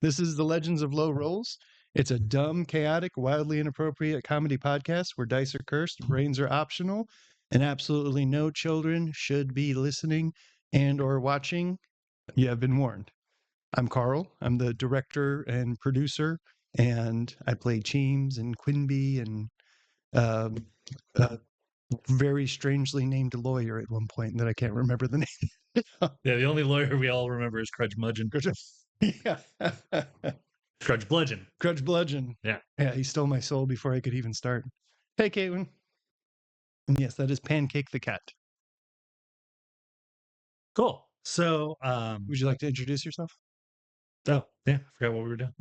This is the Legends of Low Rolls. It's a dumb, chaotic, wildly inappropriate comedy podcast where dice are cursed, brains are optional, and absolutely no children should be listening and or watching. You have been warned. I'm Carl. I'm the director and producer, and I play Cheems and Quinby and um, a very strangely named lawyer at one point that I can't remember the name. Yeah, the only lawyer we all remember is Crudge Mudgeon. Yeah. Crudge Bludgeon. Crudge Bludgeon. Yeah. Yeah, he stole my soul before I could even start. Hey, Caitlin. And yes, that is Pancake the cat. Cool. So, Would you like to introduce yourself? oh, yeah, I forgot what we were doing.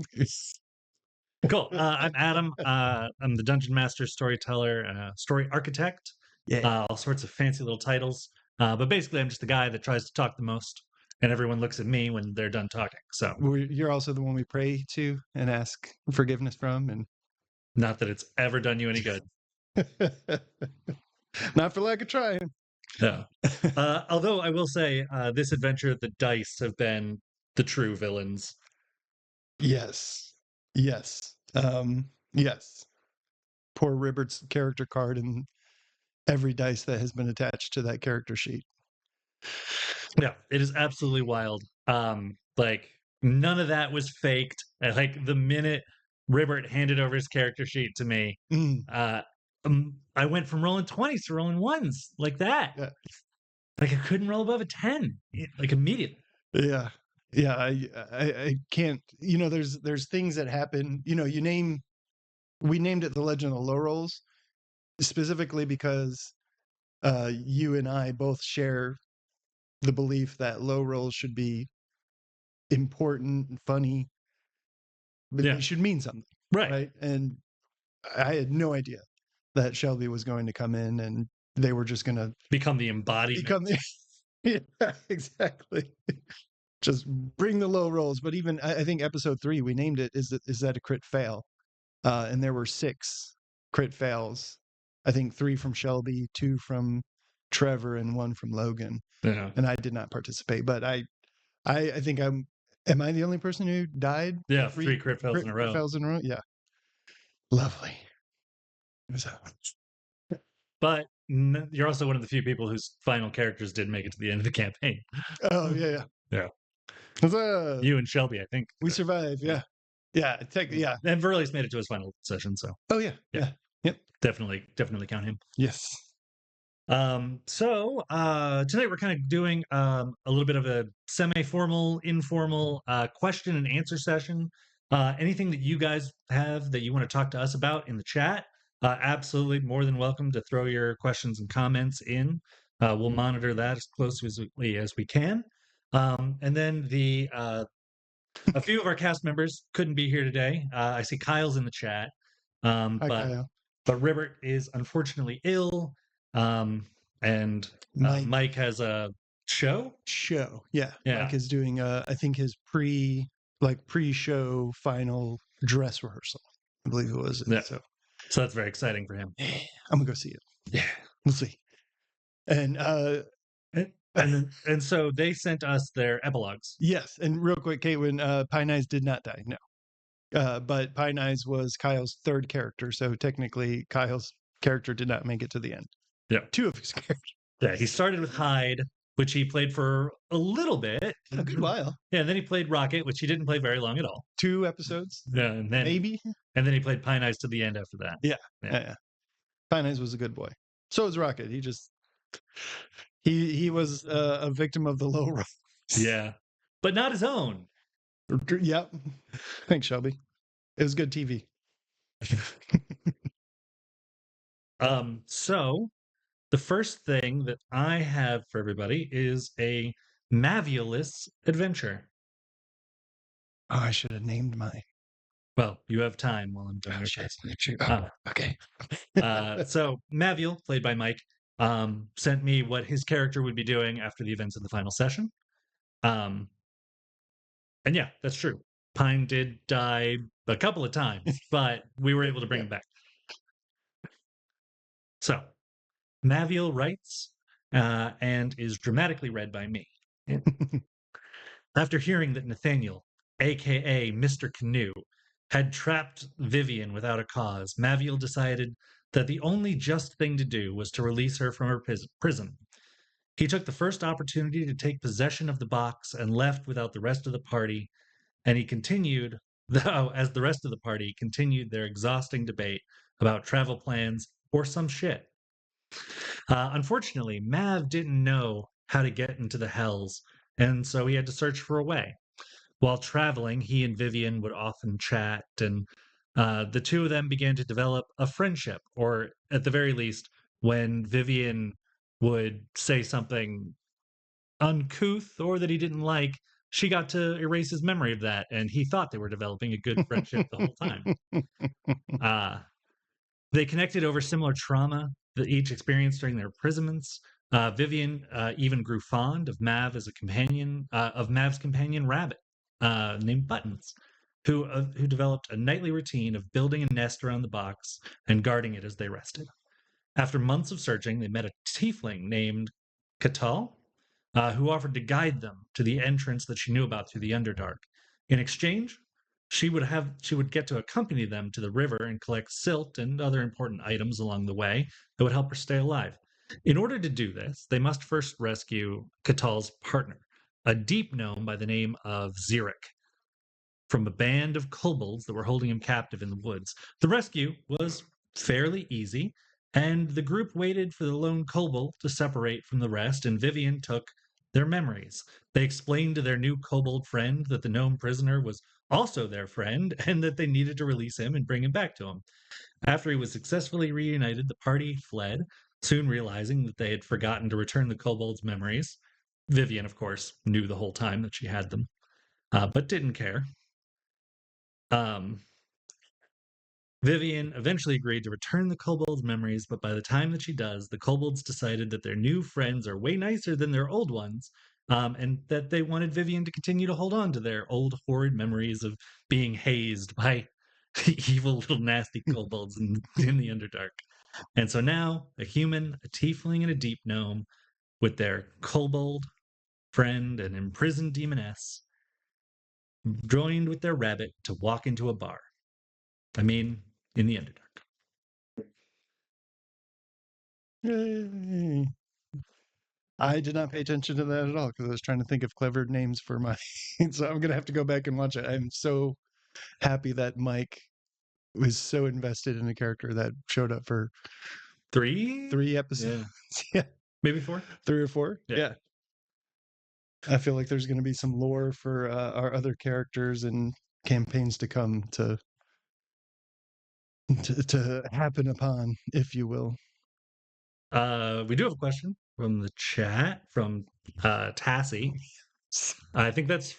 Cool. I'm Adam. I'm the Dungeon Master, storyteller, story architect. Yeah. All sorts of fancy little titles. But basically, I'm just the guy that tries to talk the most, and everyone looks at me when they're done talking. So, You're also the one we pray to and ask forgiveness from, and not that it's ever done you any good. not for lack of trying. No. Although I will say, this adventure, the dice have been the true villains. Yes. Yes. Yes. Poor Ribbert's character card and every dice that has been attached to that character sheet. Yeah, it is absolutely wild. Like none of that was faked. Like the minute Ribbert handed over his character sheet to me, I went from rolling 20s to rolling ones like that. Yeah. Like I couldn't roll above a 10, like immediately. Yeah. Yeah, I can't. There's things that happen. We named it the Legend of the Low Rolls specifically because you and I both share the belief that low rolls should be important and funny, but they should mean something, right? And I had no idea that Shelby was going to come in and they were just going to become the embodiment. Yeah, exactly. Just bring the low rolls. But even I think episode 3 we named it is that a crit fail, and there were 6 crit fails. I think 3 from Shelby, 2 from Trevor, and 1 from Logan. Yeah. And I did not participate, but I think am I the only person who died? Yeah, 3 crit fails in a row. Fails in a row. Yeah, lovely. But you're also one of the few people whose final characters did make it to the end of the campaign. Oh yeah. You and Shelby, I think. We survived. Yeah. Yeah. Yeah. And Verlies made it to his final session. So. Oh yeah. Yeah. Yep. Definitely count him. Yes. So tonight we're kind of doing a little bit of a semi-formal, informal question and answer session. Anything that you guys have that you want to talk to us about in the chat, absolutely more than welcome to throw your questions and comments in. We'll monitor that as closely as we can. And then a few of our cast members couldn't be here today. I see Kyle's in the chat, but Ribbert is unfortunately ill. And Mike has a show. Yeah. Mike is doing I think his pre-show final dress rehearsal, I believe it was. Yeah. So that's very exciting for him. I'm gonna go see it. Yeah, we'll see. And and so they sent us their epilogues. Yes, and real quick, Caitlin, Pine Eyes did not die. No, but Pine Eyes was Kyle's 3rd character, so technically Kyle's character did not make it to the end. Yeah, 2 of his characters. Yeah, he started with Hyde, which he played for a little bit, a good while. Yeah, and then he played Rocket, which he didn't play very long at all. 2 episodes. Yeah, and then maybe. And then he played Pine Eyes to the end after that. Yeah. Pine Eyes was a good boy. So was Rocket. He was a victim of the low rolls. Yeah, but not his own. Yep. Thanks, Shelby. It was good TV. So the first thing that I have for everybody is a Maviolus adventure. Oh, I should have named mine. Well, you have time while I'm doing it. Okay. So Maviol, played by Mike, sent me what his character would be doing after the events of the final session. And yeah, that's true. Pine did die a couple of times, but we were able to bring him back. So Maviol writes and is dramatically read by me. After hearing that Nathaniel aka Mr. Canoe, had trapped Vivian without a cause, Maviel decided that the only just thing to do was to release her from her prison. He took the first opportunity to take possession of the box and left without the rest of the party, and he continued, though, as the rest of the party continued their exhausting debate about travel plans or some shit. Unfortunately, Mav didn't know how to get into the hells, and so he had to search for a way. While traveling, he and Vivian would often chat, and the two of them began to develop a friendship, or at the very least, when Vivian would say something uncouth or that he didn't like, she got to erase his memory of that, and he thought they were developing a good friendship the whole time. Uh, they connected over similar trauma that each experienced during their imprisonments. Vivian even grew fond of Mav as a companion, of Mav's companion Rabbit, named Buttons, who developed a nightly routine of building a nest around the box and guarding it as they rested. After months of searching, they met a tiefling named Catal, who offered to guide them to the entrance that she knew about through the Underdark. In exchange, she would get to accompany them to the river and collect silt and other important items along the way that would help her stay alive. In order to do this, they must first rescue Catal's partner, a deep gnome by the name of Xeric, from a band of kobolds that were holding him captive in the woods. The rescue was fairly easy, and the group waited for the lone kobold to separate from the rest, and Vivian took their memories. They explained to their new kobold friend that the gnome prisoner was also their friend and that they needed to release him and bring him back to him. After he was successfully reunited, the party fled, soon realizing that they had forgotten to return the kobold's memories. Vivian, of course, knew the whole time that she had them, but didn't care. Um, Vivian eventually agreed to return the kobolds' memories, but by the time that she does, the kobolds decided that their new friends are way nicer than their old ones, and that they wanted Vivian to continue to hold on to their old horrid memories of being hazed by evil little nasty kobolds in the Underdark. And so now, a human, a tiefling, and a deep gnome, with their kobold friend and imprisoned demoness, joined with their rabbit to walk into a bar. I mean, in the Underdark. Yay. I did not pay attention to that at all because I was trying to think of clever names for my. So I'm gonna have to go back and watch it. I'm so happy that Mike was so invested in a character that showed up for three episodes. Yeah, Maybe 4. 3 or 4. Yeah. Yeah. I feel like there's going to be some lore for our other characters and campaigns to come to happen upon, if you will. We do have a question from the chat from Tassie. I think that's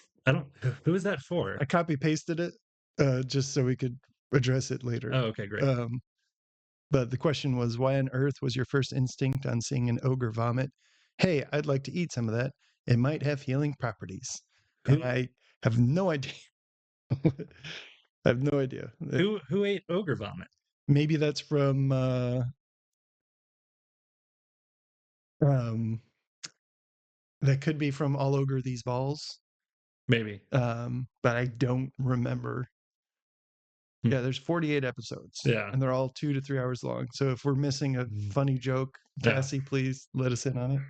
who is that for? I copy pasted it just so we could address it later. Oh, okay, great. But the question was, why on earth was your first instinct on seeing an ogre vomit? Hey, I'd like to eat some of that. It might have healing properties. And I have no idea. I have no idea. Who ate ogre vomit? Maybe that's from that could be from All Ogre These Balls. Maybe. But I don't remember. Yeah, there's 48 episodes. Yeah. And they're all 2 to 3 hours long. So if we're missing a funny joke, Cassie, please let us in on it.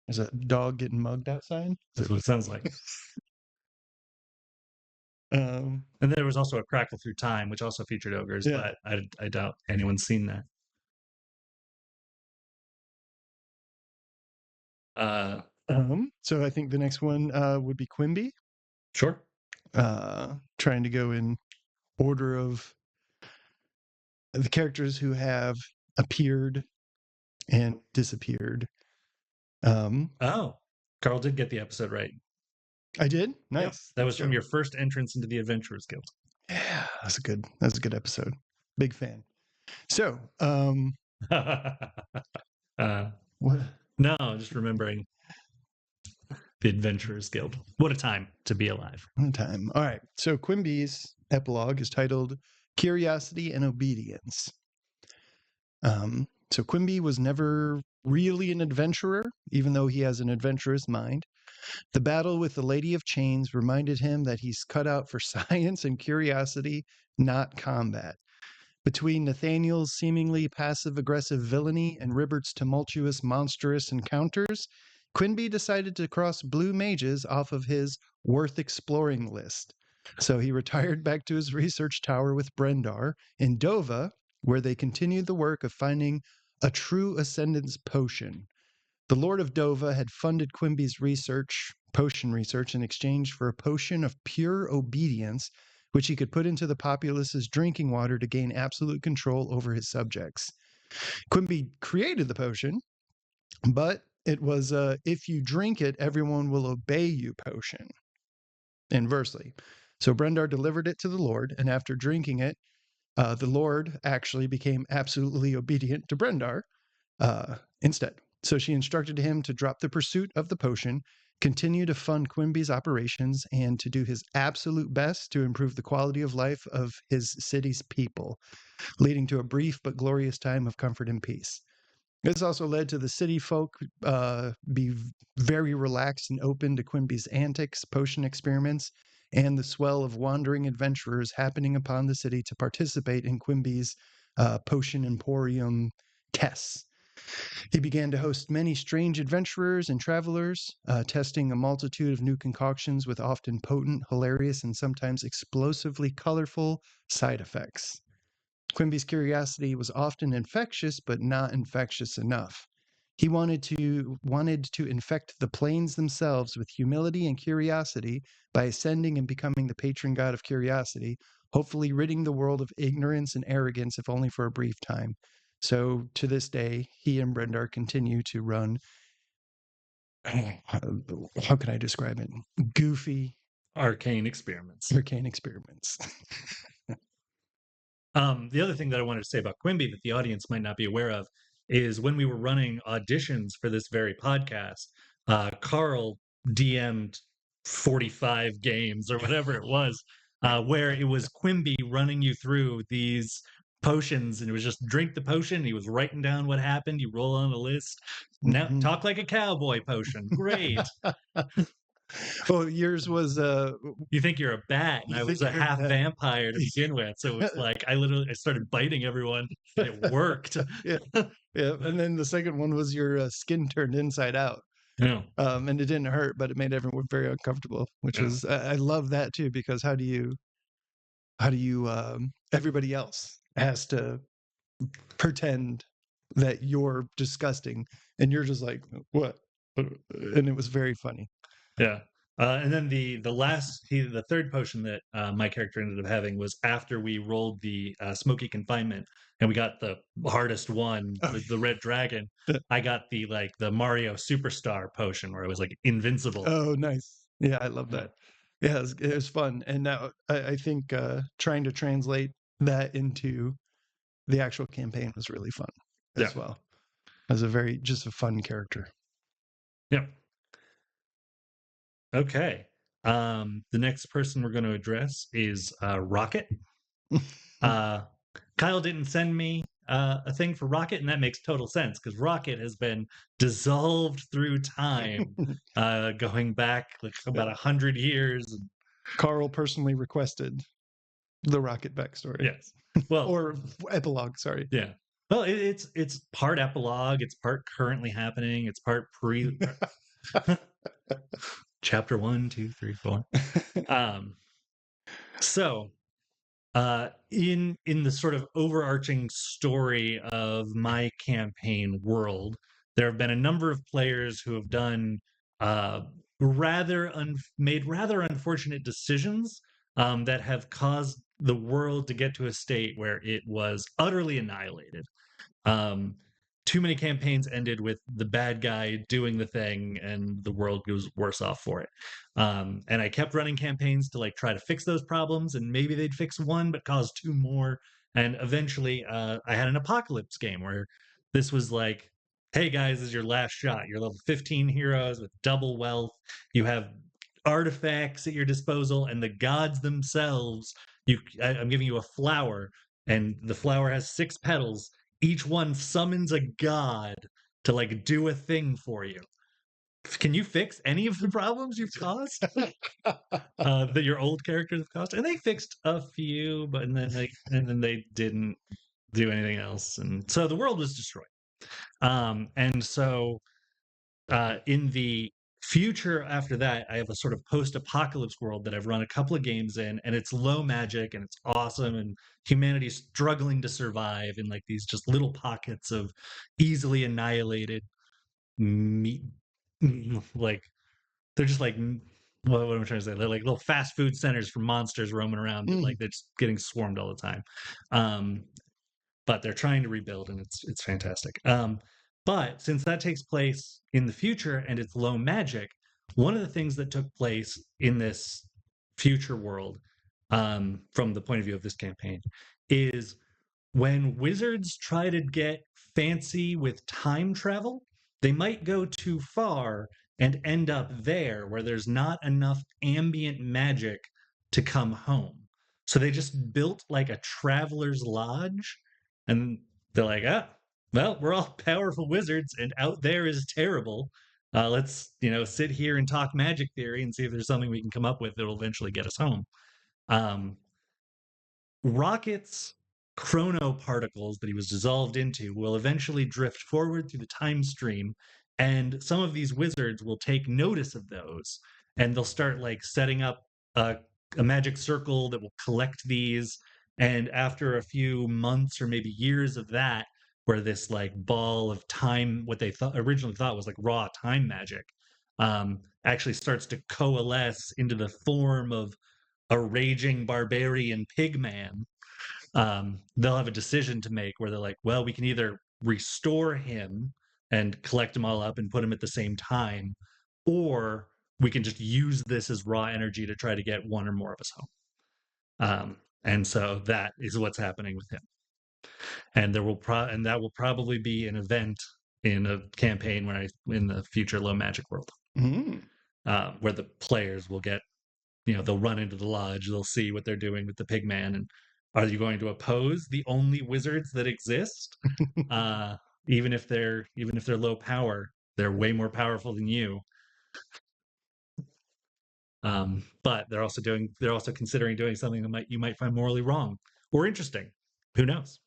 There's a dog getting mugged outside. That's what it sounds like. And there was also a Crackle Through Time, which also featured ogres, but I doubt anyone's seen that. So I think the next one would be Quimby. Sure. Trying to go in order of the characters who have appeared and disappeared. Carl did get the episode right. I did? Nice. Yep. That was from your first entrance into the Adventurers Guild. Yeah, that's a good episode. Big fan. So, what? No, just remembering the Adventurers Guild. What a time to be alive. What a time. All right. So Quimby's epilogue is titled Curiosity and Obedience. So Quimby was never really an adventurer, even though he has an adventurous mind. The battle with the Lady of Chains reminded him that he's cut out for science and curiosity, not combat. Between Nathaniel's seemingly passive aggressive villainy and Ribbert's tumultuous, monstrous encounters, Quimby decided to cross blue mages off of his worth exploring list. So he retired back to his research tower with Brendar in Dova, where they continued the work of finding a true ascendance potion. The Lord of Dova had funded Quimby's potion research, in exchange for a potion of pure obedience, which he could put into the populace's drinking water to gain absolute control over his subjects. Quimby created the potion, but it was if you drink it, everyone will obey you potion, inversely. So Brendar delivered it to the Lord, and after drinking it, the Lord actually became absolutely obedient to Brendar instead. So she instructed him to drop the pursuit of the potion, continue to fund Quimby's operations, and to do his absolute best to improve the quality of life of his city's people, leading to a brief but glorious time of comfort and peace. This also led to the city folk be very relaxed and open to Quimby's antics, potion experiments, and the swell of wandering adventurers happening upon the city to participate in Quimby's potion emporium tests. He began to host many strange adventurers and travelers, testing a multitude of new concoctions with often potent, hilarious, and sometimes explosively colorful side effects. Quimby's curiosity was often infectious, but not infectious enough. He wanted to infect the planes themselves with humility and curiosity by ascending and becoming the patron god of curiosity, hopefully ridding the world of ignorance and arrogance, if only for a brief time. So to this day, he and Brendar continue to run, how can I describe it? Goofy, arcane experiments. arcane experiments. The other thing that I wanted to say about Quimby that the audience might not be aware of is when we were running auditions for this very podcast, Carl DM'd 45 games or whatever it was, where it was Quimby running you through these potions, and it was just drink the potion. He was writing down what happened. You roll on a list. Now talk like a cowboy potion. Great. Well, yours was You think you're a bat, and I was a half vampire to begin with. So it's like I started biting everyone, and it worked. Yeah, yeah. And then the second one was your skin turned inside out, Yeah. and it didn't hurt, but it made everyone very uncomfortable. Which Yeah. was I love that too, because how do you everybody else has to pretend that you're disgusting, and you're just like what, and it was very funny. Yeah. And then the third potion that my character ended up having was after we rolled the smoky confinement, and we got the hardest one, the red dragon. I got the Mario Superstar potion where it was like invincible. Oh, nice. Yeah, I love that. Yeah, it was fun. And now I think trying to translate that into the actual campaign was really fun as well. As just a fun character. Yeah. Okay. The next person we're going to address is Rocket. Kyle didn't send me a thing for Rocket, and that makes total sense because Rocket has been dissolved through time, going back like about 100 years. Carl personally requested the Rocket backstory. Yes. Well, or epilogue. Sorry. Yeah. Well, it's part epilogue. It's part currently happening. It's part pre. Chapter 1, 2, 3, 4. So, in the sort of overarching story of my campaign world, there have been a number of players who have done made rather unfortunate decisions that have caused the world to get to a state where it was utterly annihilated. Too many campaigns ended with the bad guy doing the thing and the world goes worse off for it. And I kept running campaigns to try to fix those problems, and maybe they'd fix one but cause two more. And eventually I had an apocalypse game where this was like, hey guys, this is your last shot. You're level 15 heroes with double wealth. You have artifacts at your disposal, and the gods themselves, I'm giving you a flower, and the flower has 6 petals. Each one summons a god to do a thing for you. can you fix any of the problems you've caused? That your old characters have caused? And they fixed a few, but and then they didn't do anything else, and so the world was destroyed. And so in the future after that, I have a sort of post-apocalypse world that I've run a couple of games in, and it's low magic and it's awesome, and humanity's struggling to survive in like these just little pockets of easily annihilated meat. Like they're just like what am I trying to say? They're like little fast food centers for monsters roaming around that Mm. like they're just getting swarmed all the time. Um, but they're trying to rebuild, and it's fantastic. But since that takes place in the future and it's low magic, one of the things that took place in this future world, from the point of view of this campaign, is when wizards try to get fancy with time travel, they might go too far and end up there where there's not enough ambient magic to come home. So they just built like a traveler's lodge, and they're like, ah, well, we're all powerful wizards and out there is terrible. Let's, sit here and talk magic theory and see if there's something we can come up with that will eventually get us home. Um, Rocket's chronoparticles that he was dissolved into will eventually drift forward through the time stream, and some of these wizards will take notice of those, and they'll start like setting up a magic circle that will collect these. And after a few months or maybe years of that, where this like ball of time, what they originally thought was like raw time magic, actually starts to coalesce into the form of a raging barbarian pig man, they'll have a decision to make where they're like, well, we can either restore him and collect them all up and put him at the same time, or we can just use this as raw energy to try to get one or more of us home. And so that is what's happening with him. And that will probably be an event in a campaign in the future low magic world, Mm. where the players will get, they'll run into the lodge, they'll see what they're doing with the pig man, and are you going to oppose the only wizards that exist? uh even if they're low power, they're way more powerful than you. But they're also considering doing something that you might find morally wrong or interesting. Who knows?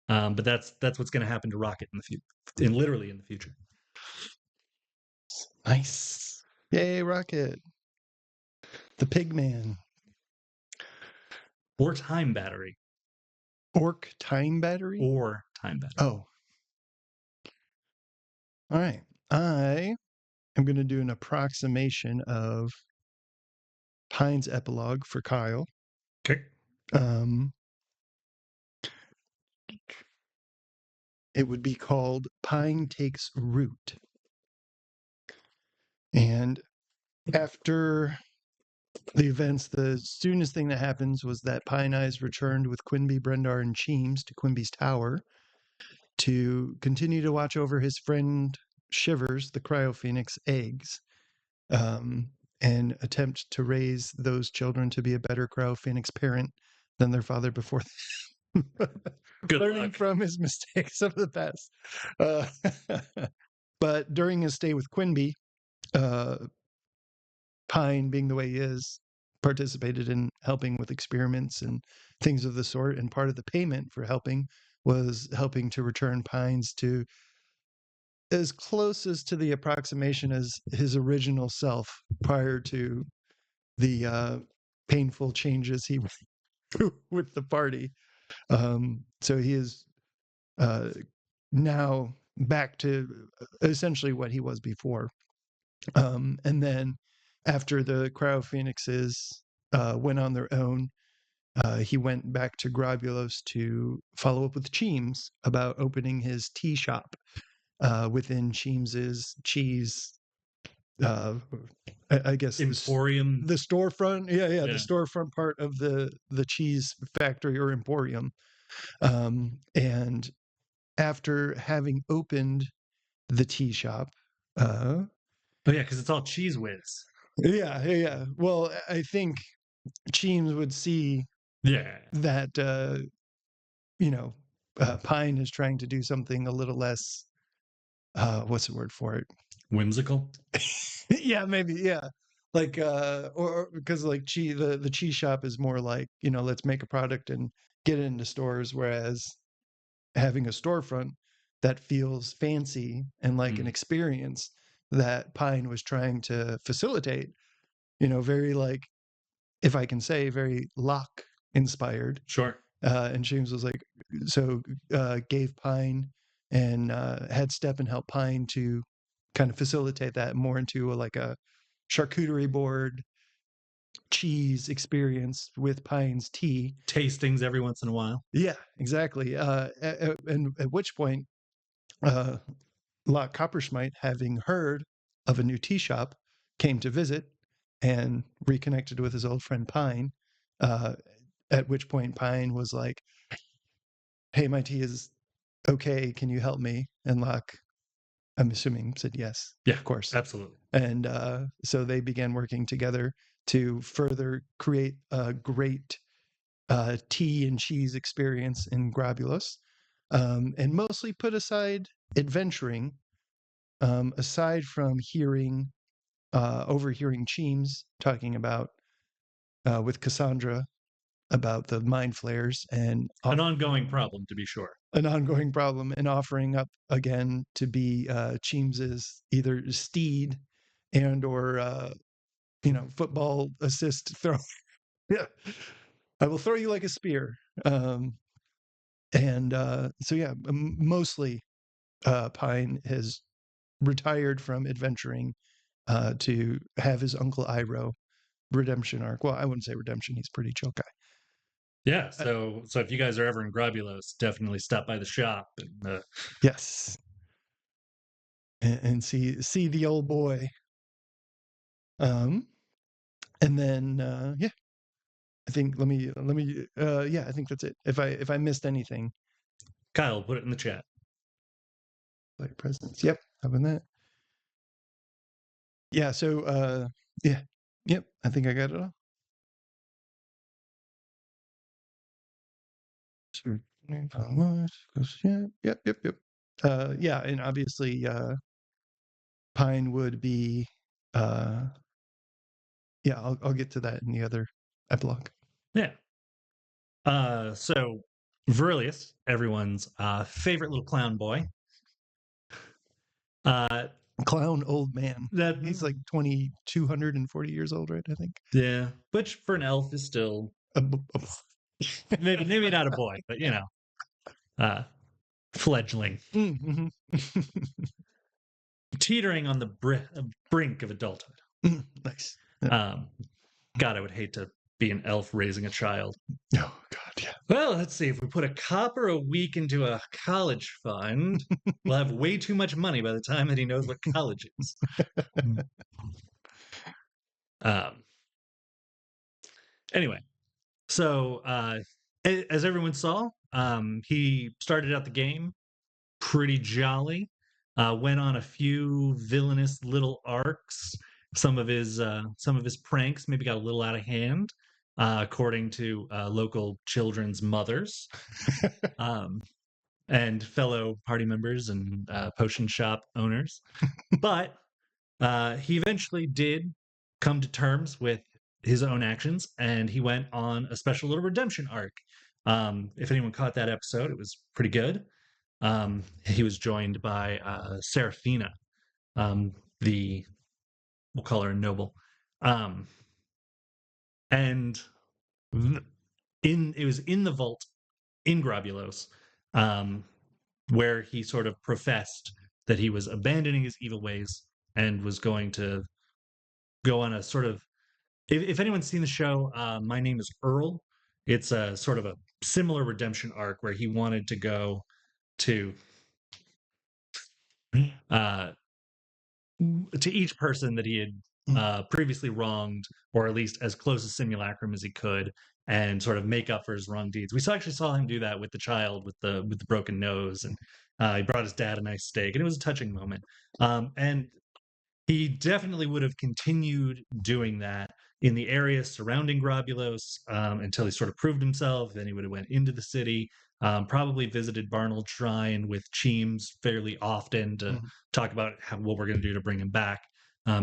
But that's what's going to happen to Rocket in the future, and literally in the future. Nice. Yay, Rocket. The pig man. Or time battery. Orc time battery? Or time battery. Oh. All right. I am going to do an approximation of Pine's epilogue for Kyle. Okay. It would be called Pine Takes Root. And after the events, the soonest thing that happens was that Pine Eyes returned with Quimby, Brendar, and Cheems to Quimby's tower to continue to watch over his friend Shivers, the Cryo Phoenix, eggs, and attempt to raise those children to be a better Cryo Phoenix parent than their father before Good learning luck. from his mistakes of the past. But during his stay with Quimby, Pine, being the way he is, participated in helping with experiments and things of the sort. And part of the payment for helping was helping to return Pines to as close as to the approximation as his original self prior to the painful changes he went through with the party. So he is now back to essentially what he was before. And then after the Cryo Phoenixes went on their own, he went back to Grobulos to follow up with Cheems about opening his tea shop within Cheems's cheese. I guess Emporium. the storefront. Yeah, Yeah. the storefront part of the cheese factory or emporium. And after having opened the tea shop, Oh yeah, because it's all cheese whiz. yeah. Well, I think Cheems would see Yeah. that Pine is trying to do something a little less what's the word for it? Whimsical. Yeah, maybe, yeah. Like or because like the cheese shop is more like, let's make a product and get it into stores, whereas having a storefront that feels fancy and like an Mm, experience that Pine was trying to facilitate, very like, if I can say, very Locke inspired. sure. And James was like, so gave Pine and had Step and help Pine to kind of facilitate that more into like a charcuterie board cheese experience with Pine's tea. Tastings every once in a while. Yeah, exactly. And at which point, uh, Locke Copperschmidt, having heard of a new tea shop, came to visit and reconnected with his old friend Pine. Uh, at which point, Pine was like, "Hey, my tea is okay. Can you help me?" And Locke, I'm assuming, said yes, Yeah, of course. absolutely. And so they began working together to further create a great tea and cheese experience in Grabulos, and mostly put aside adventuring, aside from overhearing Cheems talking about with Cassandra about the mind flayers and An ongoing problem, to be sure. an ongoing problem, and offering up again to be Cheems's either steed and or football assist throw. Yeah, I will throw you like a spear. And so yeah, mostly Pine has retired from adventuring to have his uncle Iroh redemption arc. Well, I wouldn't say redemption; he's a pretty chill guy. Yeah, Uh, so if you guys are ever in Grobulos, definitely stop by the shop and yes, and see the old boy. Um, and then yeah, I think let me yeah, I think that's it. If I missed anything, Kyle, put it in the chat. like presents. Yep, how about that? Yeah. So yeah, yep. I think I got it all. Sure. Yep. Yeah, and obviously Pine would be uh yeah, I'll get to that in the other epilogue. Yeah. So Verilius, everyone's favorite little clown boy. Uh, Clown old man. that He's like 2,240 years old, right? I think. yeah, which for an elf is still maybe not a boy, but uh, fledgling, mm-hmm. teetering on the brink of adulthood. Nice. Yeah. Um, God, I would hate to be an elf raising a child. Oh God, yeah. Well, let's see. If we put a copper a week into a college fund, we'll have way too much money by the time that he knows what college is. Um, anyway, so as everyone saw, he started out the game pretty jolly. Went on a few villainous little arcs. Some of his pranks maybe got a little out of hand, according to local children's mothers. Um, and fellow party members and potion shop owners. But he eventually did come to terms with his own actions, and he went on a special little redemption arc. If anyone caught that episode, it was pretty good. He was joined by Seraphina, the we'll call her a noble, um, and it was in the vault in Grobulos, um, where he sort of professed that he was abandoning his evil ways and was going to go on a sort of. If anyone's seen the show, My Name is Earl. It's a sort of a similar redemption arc where he wanted to go to uh, to each person that he had previously wronged, or at least as close to simulacrum as he could, and sort of make up for his wrong deeds. We actually saw him do that with the child with the broken nose, and he brought his dad a nice steak, and it was a touching moment. And he definitely would have continued doing that in the area surrounding Grobulos until he sort of proved himself. Then he would have went into the city, Probably visited Barnold Shrine with Cheems fairly often to Mhm. talk about what we're going to do to bring him back.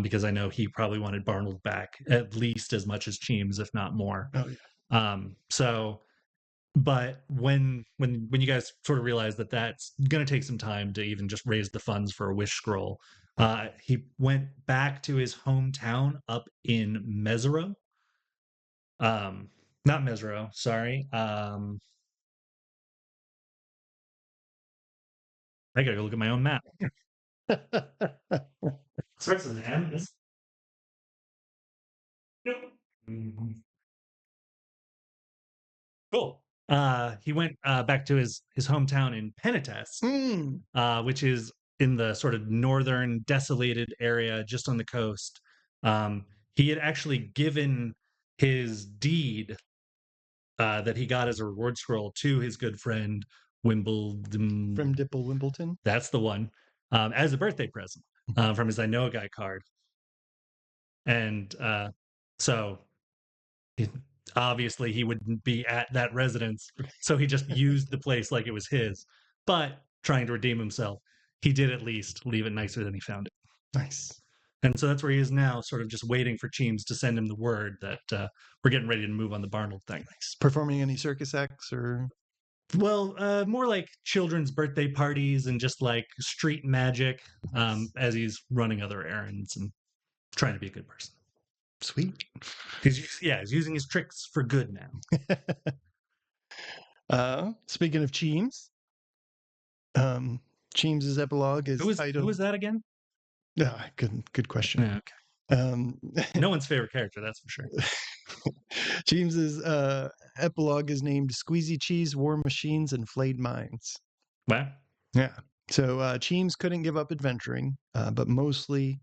Because I know he probably wanted Barnold back at least as much as Cheems, if not more. Oh, yeah. So, but when you guys sort of realize that that's going to take some time to even just raise the funds for a wish scroll, he went back to his hometown up in Mesero. Not Mesero, sorry. I gotta go look at my own map. Starts with an M. Nope. Mhm. Cool. He went back to his hometown in Penetest, Mm, which is in the sort of northern desolated area just on the coast. He had actually given his deed that he got as a reward scroll to his good friend Wimbledon. from Dipple Wimbledon. That's the one, as a birthday present from his I Know a Guy card. And so obviously he wouldn't be at that residence, so he just used the place like it was his. But trying to redeem himself, he did at least leave it nicer than he found it. Nice. And so that's where he is now, sort of just waiting for Cheems to send him the word that we're getting ready to move on the Barnold thing. Nice. Performing any circus acts or? Well, more like children's birthday parties and just like street magic, as he's running other errands and trying to be a good person. Sweet. He's using his tricks for good now. Speaking of Cheems, Cheems's epilogue is Who titled. was that again? Good question. Yeah, okay. Um, No one's favorite character, that's for sure. Cheems's epilogue is named "Squeezy Cheese, War Machines, and Flayed Minds." Wow. Yeah. So Cheems couldn't give up adventuring, but mostly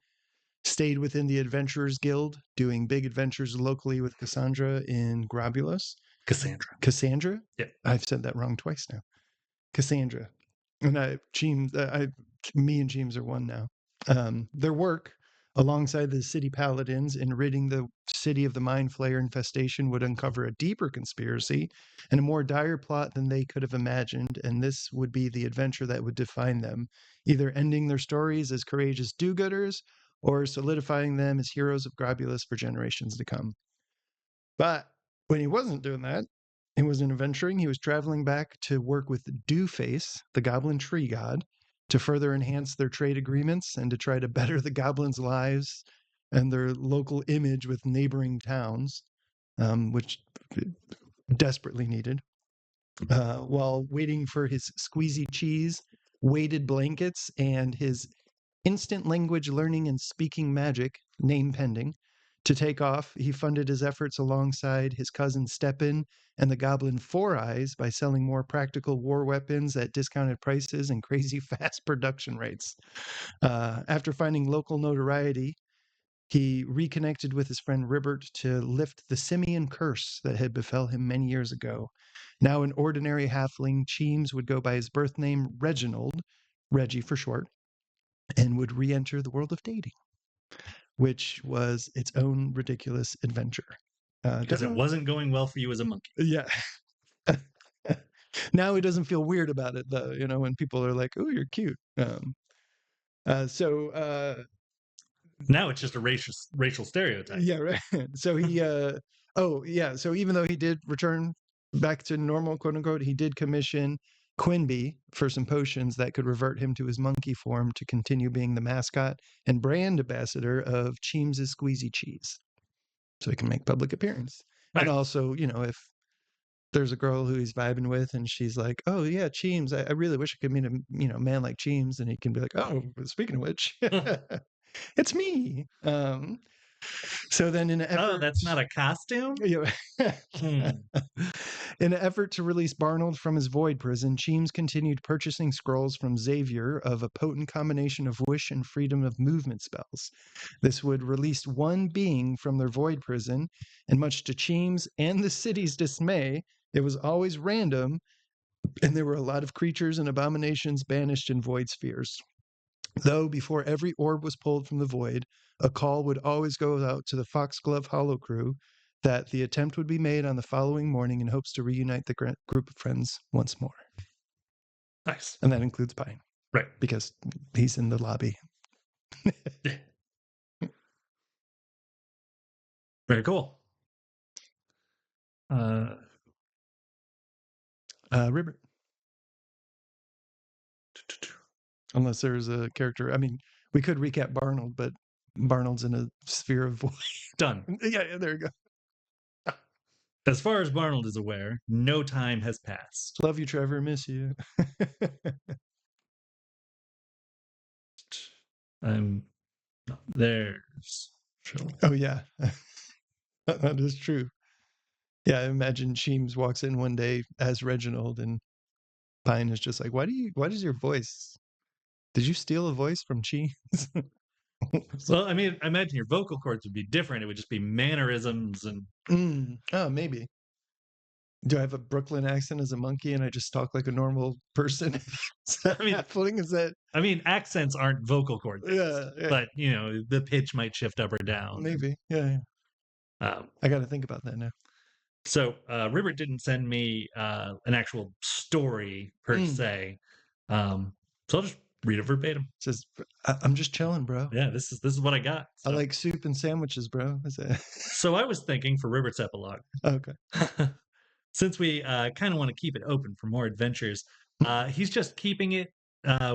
stayed within the Adventurers Guild, doing big adventures locally with Cassandra in Grabulos. Cassandra? Yeah, I've said that wrong twice now. Cassandra. And me and Cheems are one now. Their work, alongside the city paladins in ridding the city of the Mind Flayer infestation, would uncover a deeper conspiracy and a more dire plot than they could have imagined, and this would be the adventure that would define them, either ending their stories as courageous do-gooders or solidifying them as heroes of Grobulus for generations to come. But when he wasn't doing that, he wasn't adventuring. He was traveling back to work with Dewface, the goblin tree god, to further enhance their trade agreements and to try to better the goblins' lives and their local image with neighboring towns, which desperately needed. While waiting for his squeezy cheese, weighted blankets, and his instant language learning and speaking magic, name pending, to take off, he funded his efforts alongside his cousin Stepan and the goblin Four Eyes by selling more practical war weapons at discounted prices and crazy fast production rates. After finding local notoriety, he reconnected with his friend Ribert to lift the simian curse that had befell him many years ago. Now an ordinary halfling, Cheems would go by his birth name Reginald, Reggie for short, and would re-enter the world of dating, which was its own ridiculous adventure. Because it wasn't going well for you as a monkey. Yeah. Now he doesn't feel weird about it, though, when people are like, oh, you're cute. Now it's just a racial stereotype. Yeah, right. So he, so even though he did return back to normal, quote unquote, he did commission Quinby for some potions that could revert him to his monkey form to continue being the mascot and brand ambassador of Cheems's Squeezy Cheese. So he can make public appearance. Right. And also, if there's a girl who he's vibing with and she's like, oh yeah, Cheems, I really wish I could meet a man like Cheems, and he can be like, oh, speaking of which, it's me. So then in an effort, that's not a costume? In an effort to release Barnold from his void prison, Cheems continued purchasing scrolls from Xavier of a potent combination of wish and freedom of movement spells. This would release one being from their void prison, and much to Cheems and the city's dismay, it was always random, and there were a lot of creatures and abominations banished in void spheres. Though before every orb was pulled from the void, a call would always go out to the Foxglove Hollow crew that the attempt would be made on the following morning in hopes to reunite the group of friends once more. Nice. And that includes Pine. Right. Because he's in the lobby. Yeah. Very cool. Ribbert. Unless there's a character. I mean, we could recap Barnold, but Barnold's in a sphere of void. Done. Yeah, there you go. As far as Barnold is aware, no time has passed. Love you, Trevor. Miss you. There's. Oh yeah, that is true. Yeah, I imagine Sheems walks in one day as Reginald, and Pine is just like, why does your voice? Did you steal a voice from Cheese? Well, I mean, I imagine your vocal cords would be different. It would just be mannerisms and. Oh, maybe. Do I have a Brooklyn accent as a monkey and I just talk like a normal person? I mean, Is that? I mean, accents aren't vocal cord based, Yeah. but the pitch might shift up or down. Maybe. Yeah. I got to think about that now. So Ribbert didn't send me an actual story per se, so I'll just read it verbatim. It says, "I'm just chilling, bro. Yeah, this is what I got. So. I like soup and sandwiches, bro." So I was thinking for Ribbert's epilogue. Okay. Since we kind of want to keep it open for more adventures, he's just keeping it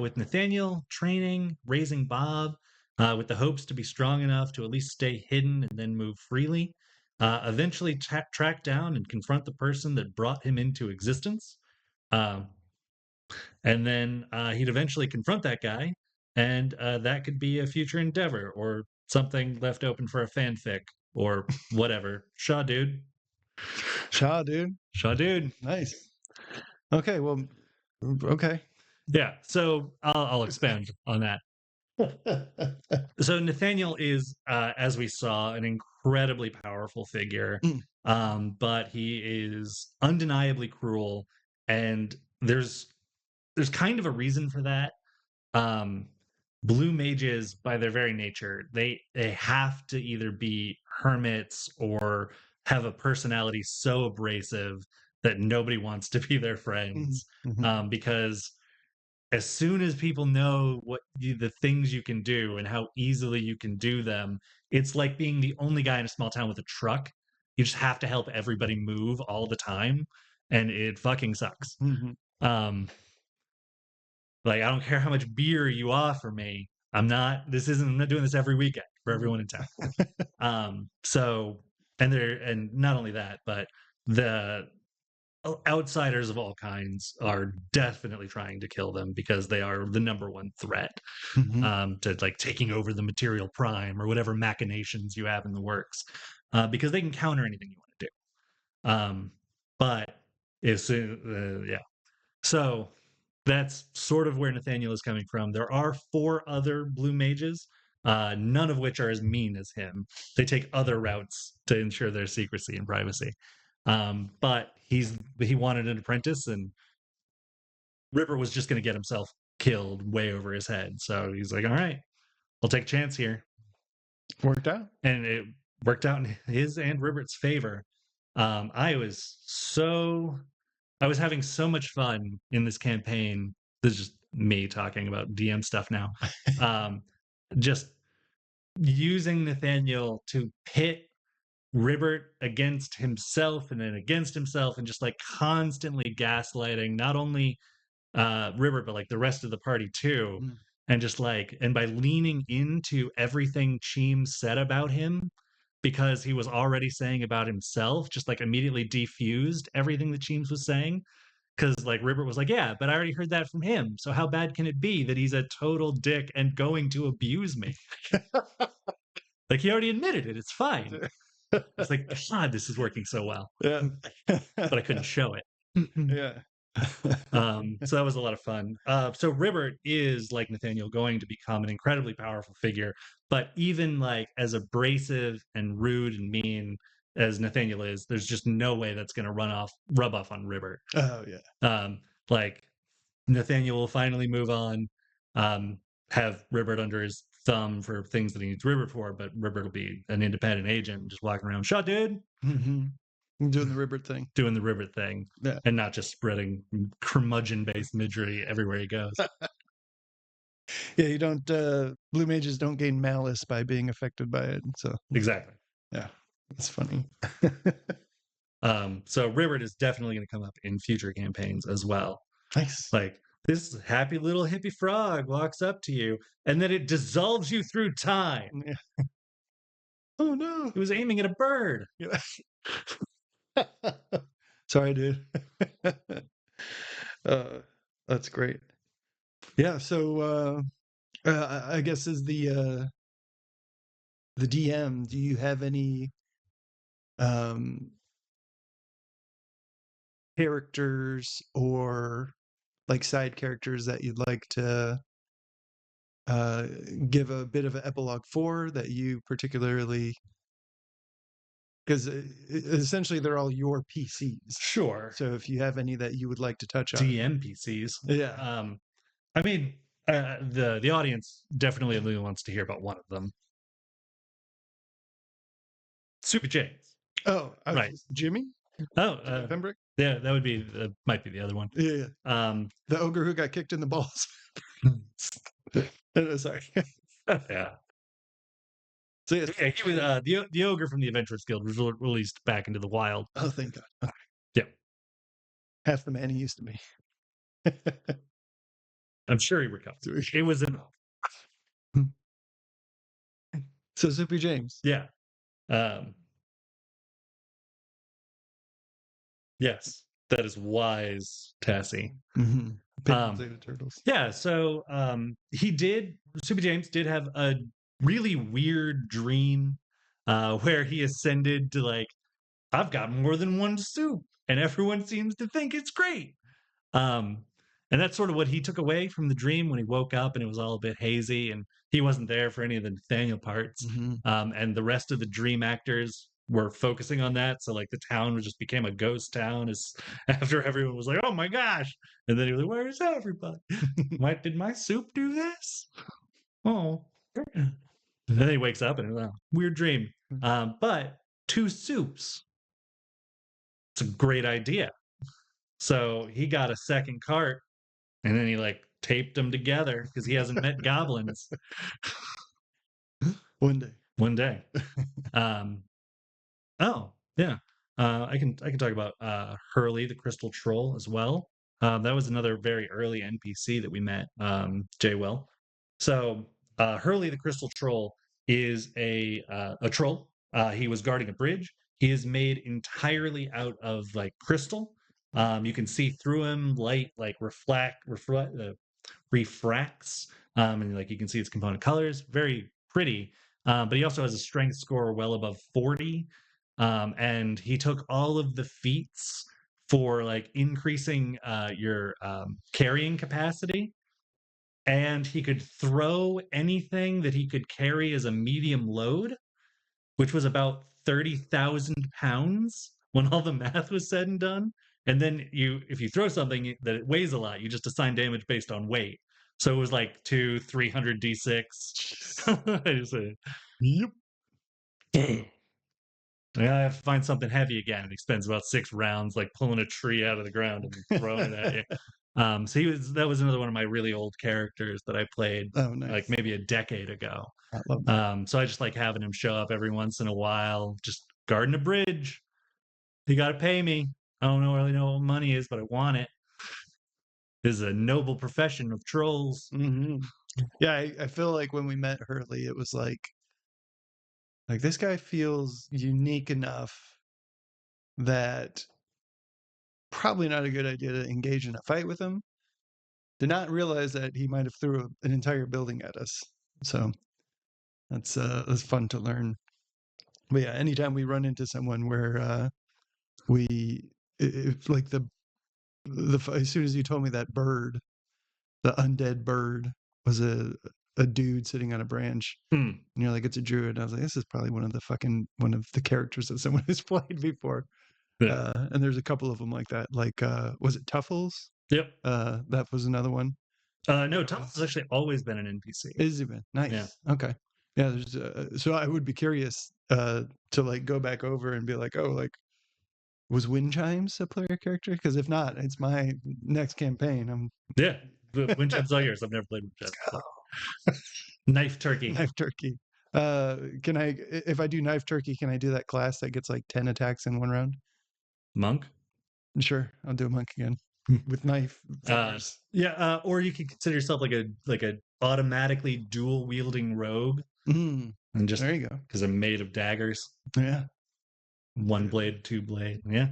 with Nathaniel, training, raising Bob, with the hopes to be strong enough to at least stay hidden and then move freely. Eventually track down and confront the person that brought him into existence. And then he'd eventually confront that guy, and that could be a future endeavor or something left open for a fanfic or whatever. Shaw, dude. Shaw, dude. Shaw, dude. Nice. Okay, well, okay. Yeah, so I'll expand on that. So Nathaniel is, as we saw, an incredibly powerful figure, but he is undeniably cruel, and there's kind of a reason for that. Blue mages, by their very nature, they have to either be hermits or have a personality so abrasive that nobody wants to be their friends, because as soon as people know the things you can do and how easily you can do them, it's like being the only guy in a small town with a truck. You just have to help everybody move all the time, and it fucking sucks. Like, I don't care how much beer you offer me. I'm not doing this every weekend for everyone in town. And not only that, but the outsiders of all kinds are definitely trying to kill them because they are the number one threat to like taking over the material prime or whatever machinations you have in the works, because they can counter anything you want to do. But yeah, so that's sort of where Nathaniel is coming from. There are 4 other blue mages, none of which are as mean as him. They take other routes to ensure their secrecy and privacy. But he wanted an apprentice, and Ripper was just going to get himself killed way over his head. So he's like, all right, I'll take a chance here. Worked out. And it worked out in his and Ribbert's favor. I was having so much fun in this campaign. This is just me talking about DM stuff now. Just using Nathaniel to pit Ribbert against himself and then against himself, and just like constantly gaslighting not only Ribbert but like the rest of the party too. And just like, and by leaning into everything Cheem said about him, because he was already saying about himself, just like immediately defused everything that Cheems was saying. Because like Ribbert was like, yeah, but I already heard that from him. So how bad can it be that he's a total dick and going to abuse me? Like, he already admitted it. It's fine. It's like, God, this is working so well. Yeah. But I couldn't show it. Yeah. So that was a lot of fun. So Ribbert is, like Nathaniel, going to become an incredibly powerful figure, but even like as abrasive and rude and mean as Nathaniel is, there's just no way that's going to rub off on Ribbert. Oh yeah. Like Nathaniel will finally move on, have Ribbert under his thumb for things that he needs Ribbert for, but Ribbert will be an independent agent just walking around, shot dude. Doing the ribbit thing. doing the ribbit thing, Yeah. and not just spreading curmudgeon-based misery everywhere he goes. Yeah, you don't blue mages don't gain malice by being affected by it. So Exactly. yeah, it's funny. So ribbit is definitely going to come up in future campaigns as well. Nice. Like, this happy little hippie frog walks up to you, and then it dissolves you through time. Yeah. Oh no. It was aiming at a bird. Yeah. Sorry, dude. That's great. Yeah, so I guess as the DM, do you have any um characters or like side characters that you'd like to uh give a bit of an epilogue for that you particularly, because essentially they're all your PCs. Sure. So if you have any that you would like to touch on. DM PCs. Yeah. I mean, the audience definitely only wants to hear about one of them. Super James. Oh, Right. Jimmy? Oh, Pembroke? yeah, that would be might be the other one. Yeah, yeah. The ogre who got kicked in the balls. Sorry. Yeah. So yes. Yeah, he was the ogre from the Adventurers Guild was released back into the wild. Oh, thank God. Okay. Yeah. Half the man he used to be. I'm sure he recovered. It was enough. So Soupy James. Yeah. Yes, that is wise, Tassie. Mm-hmm. Zeta Turtles. Yeah, so Super James did have a really weird dream where he ascended to, like, I've got more than one soup, and everyone seems to think it's great. And that's sort of what he took away from the dream when he woke up and it was all a bit hazy and he wasn't there for any of the Nathaniel parts. Mm-hmm. And the rest of the dream actors were focusing on that. So, like, the town just became a ghost town as after everyone was like, oh my gosh. And then he was like, where's everybody? Did my soup do this? Oh. And then he wakes up and weird dream. But two soups. It's a great idea. So he got a second cart and then he, like, taped them together because he hasn't met goblins. One day. One day. Oh, yeah. I can talk about Hurley the Crystal Troll as well. That was another very early NPC that we met, Jay Will. So Hurley the Crystal Troll is a troll. He was guarding a bridge. He is made entirely out of, like, crystal. You can see through him. Light, like, refracts, and, like, you can see its component colors. Very pretty. But he also has a strength score well above 40. And he took all of the feats for, like, increasing your carrying capacity, and he could throw anything that he could carry as a medium load, which was about 30,000 pounds when all the math was said and done. And then if you throw something that it weighs a lot, you just assign damage based on weight. So it was like 300 d6. I just said, Yep. I have to find something heavy again. And he spends about 6 rounds, like, pulling a tree out of the ground and throwing it at you. So that was another one of my really old characters that I played, Oh, nice. like, maybe a decade ago. I love that. So I just like having him show up every once in a while, just guarding a bridge. You got to pay me. I don't really know what money is, but I want it. This is a noble profession of trolls. Mm-hmm. Yeah, I feel like when we met Hurley, it was like this guy feels unique enough that probably not a good idea to engage in a fight with him. Did not realize that he might have threw an entire building at us. So that's fun to learn. But yeah, anytime we run into someone where if like as soon as you told me that bird, the undead bird was a dude sitting on a branch, and you're like, it's a druid. And I was like, this is probably one of the characters that someone has played before. Yeah. And there's a couple of them like that. Like, was it Tuffles? Yep. That was another one. No, Tuffles has actually always been an NPC. Is he been? Nice. Yeah. Okay. Yeah. There's so I would be curious to, like, go back over and be like, oh, like, Was Wind Chimes a player character? Because if not, it's my next campaign. Yeah, Wind Chimes all yours. I've never played Wind Chimes. So. Knife Turkey. Knife Turkey. Can I, if I do Knife Turkey, can I do that class that gets like 10 attacks in one round? Monk. Sure, I'll do a monk again with knife fingers. Or you could consider yourself like a automatically dual wielding rogue, and just there you go, because I'm made of daggers. Yeah, one blade, two blade. Yeah.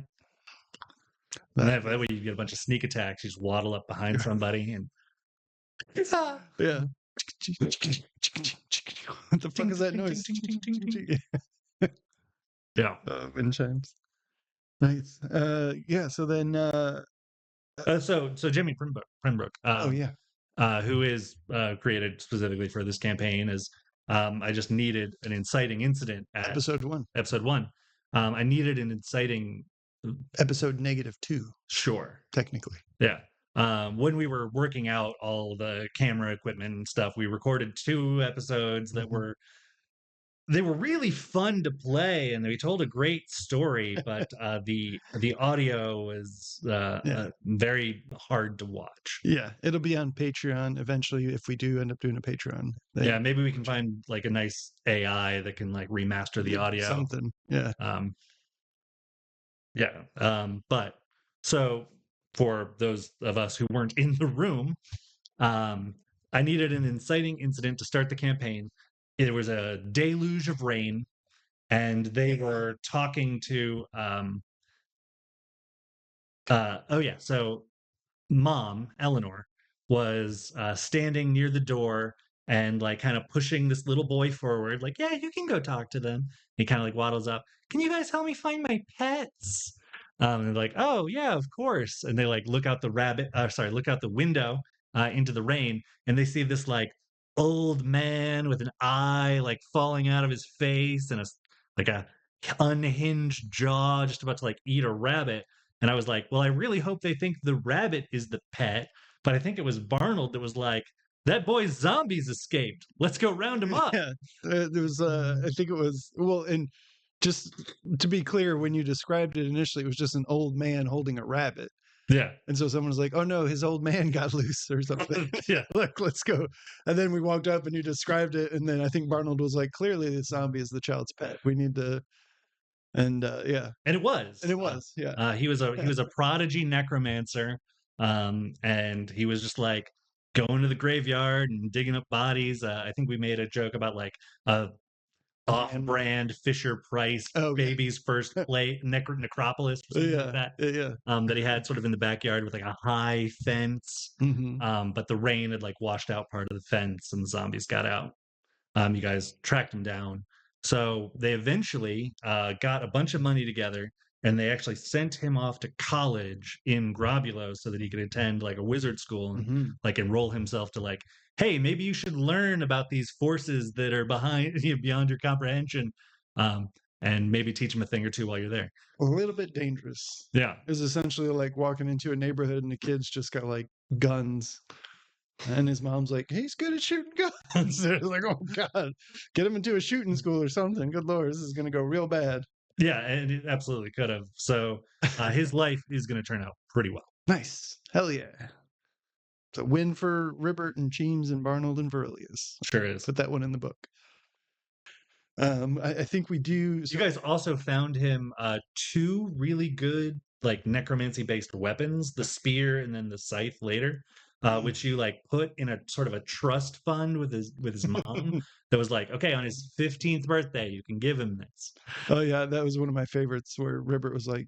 And that way you get a bunch of sneak attacks. You just waddle up behind somebody and yeah. What the fuck is that noise? Yeah. Wind chimes. Nice. Yeah. So then. So Jimmy Pembroke. Oh yeah. Who is created specifically for this campaign is I just needed an inciting incident at episode 1. Episode 1. I needed an inciting episode -2. Sure. Technically. Yeah. When we were working out all the camera equipment and stuff, we recorded 2 episodes that were really fun to play, and they told a great story, but the audio was very hard to watch. Yeah, it'll be on Patreon eventually if we do end up doing a Patreon. Yeah, maybe we can find like a nice AI that can like remaster the audio. Something. Yeah. But so for those of us who weren't in the room, I needed an inciting incident to start the campaign. It was a deluge of rain, and they were talking to so Mom, Eleanor, was standing near the door and like kind of pushing this little boy forward, like, yeah, you can go talk to them. He kind of like waddles up. Can you guys help me find my pets? And they're like, oh yeah, of course. And they like look out the window into the rain, and they see this like old man with an eye like falling out of his face and a unhinged jaw, just about to like eat a rabbit. And I was like, well, I really hope they think the rabbit is the pet. But I think it was Barnold that was like, that boy's zombies escaped. Let's go round him up. Yeah, there was, I think it was, well, and just to be clear, when you described it initially, it was just an old man holding a rabbit. Yeah. And so someone was like, oh no, his old man got loose or something. Yeah. Like, let's go. And then we walked up and you described it. And then I think Barnold was like, clearly the zombie is the child's pet. We need to. And yeah. And it was. Yeah. He was a prodigy necromancer. And he was just like going to the graveyard and digging up bodies. I think we made a joke about like off-brand Fisher Price baby's first plate necropolis or something like that. That he had sort of in the backyard with like a high fence. But the rain had like washed out part of the fence and the zombies got out. You guys tracked him down. So they eventually got a bunch of money together, and they actually sent him off to college in Grobulo so that he could attend like a wizard school and like enroll himself to like, hey, maybe you should learn about these forces that are beyond your comprehension, and maybe teach him a thing or two while you're there. A little bit dangerous. Yeah. It's essentially like walking into a neighborhood and the kids just got like guns. And his mom's like, he's good at shooting guns. They're like, oh God, get him into a shooting school or something. Good Lord, this is going to go real bad. Yeah, and it absolutely could have. So his life is going to turn out pretty well. Nice. Hell yeah. It's a win for Ribbert and Cheems and Barnold and Verilius. Sure is. Put that one in the book. I think we do. You guys also found him 2 really good like necromancy based weapons, the spear and then the scythe later. Which you like put in a sort of a trust fund with his mom that was like, okay, on his 15th birthday, you can give him this. Oh yeah, that was one of my favorites where Ribbert was like,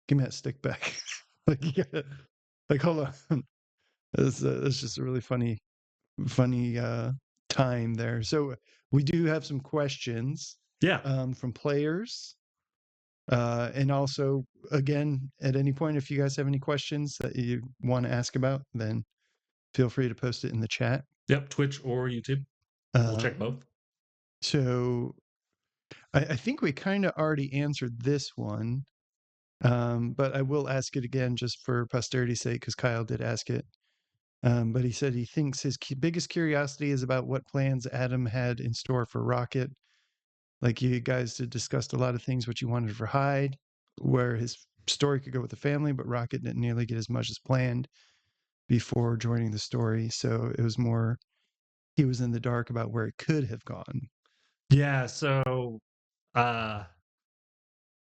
give me that stick back. like hold on. It's just a really funny time there. So we do have some questions. Yeah. From players. And also, again, at any point, if you guys have any questions that you want to ask about, then feel free to post it in the chat. Yep, Twitch or YouTube. We'll check both. So I think we kind of already answered this one, but I will ask it again just for posterity's sake because Kyle did ask it. But he said he thinks his biggest curiosity is about what plans Adam had in store for Rocket. Like you guys had discussed a lot of things what you wanted for Hyde, where his story could go with the family, but Rocket didn't nearly get as much as planned before joining the story. So it was more he was in the dark about where it could have gone. Yeah, so uh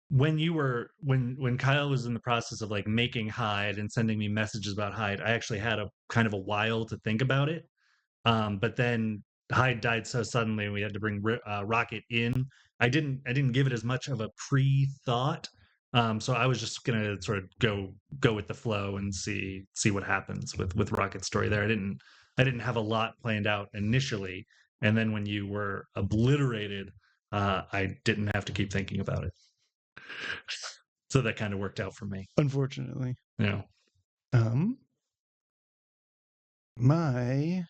when Kyle was in the process of like making Hyde and sending me messages about Hyde, I actually had a kind of a while to think about it. But then Hyde died so suddenly, and we had to bring Rocket in. I didn't give it as much of a pre thought. So I was just gonna sort of go with the flow and see what happens with Rocket's story there. I didn't have a lot planned out initially, and then when you were obliterated, I didn't have to keep thinking about it. So that kind of worked out for me. Unfortunately, Yeah. um, my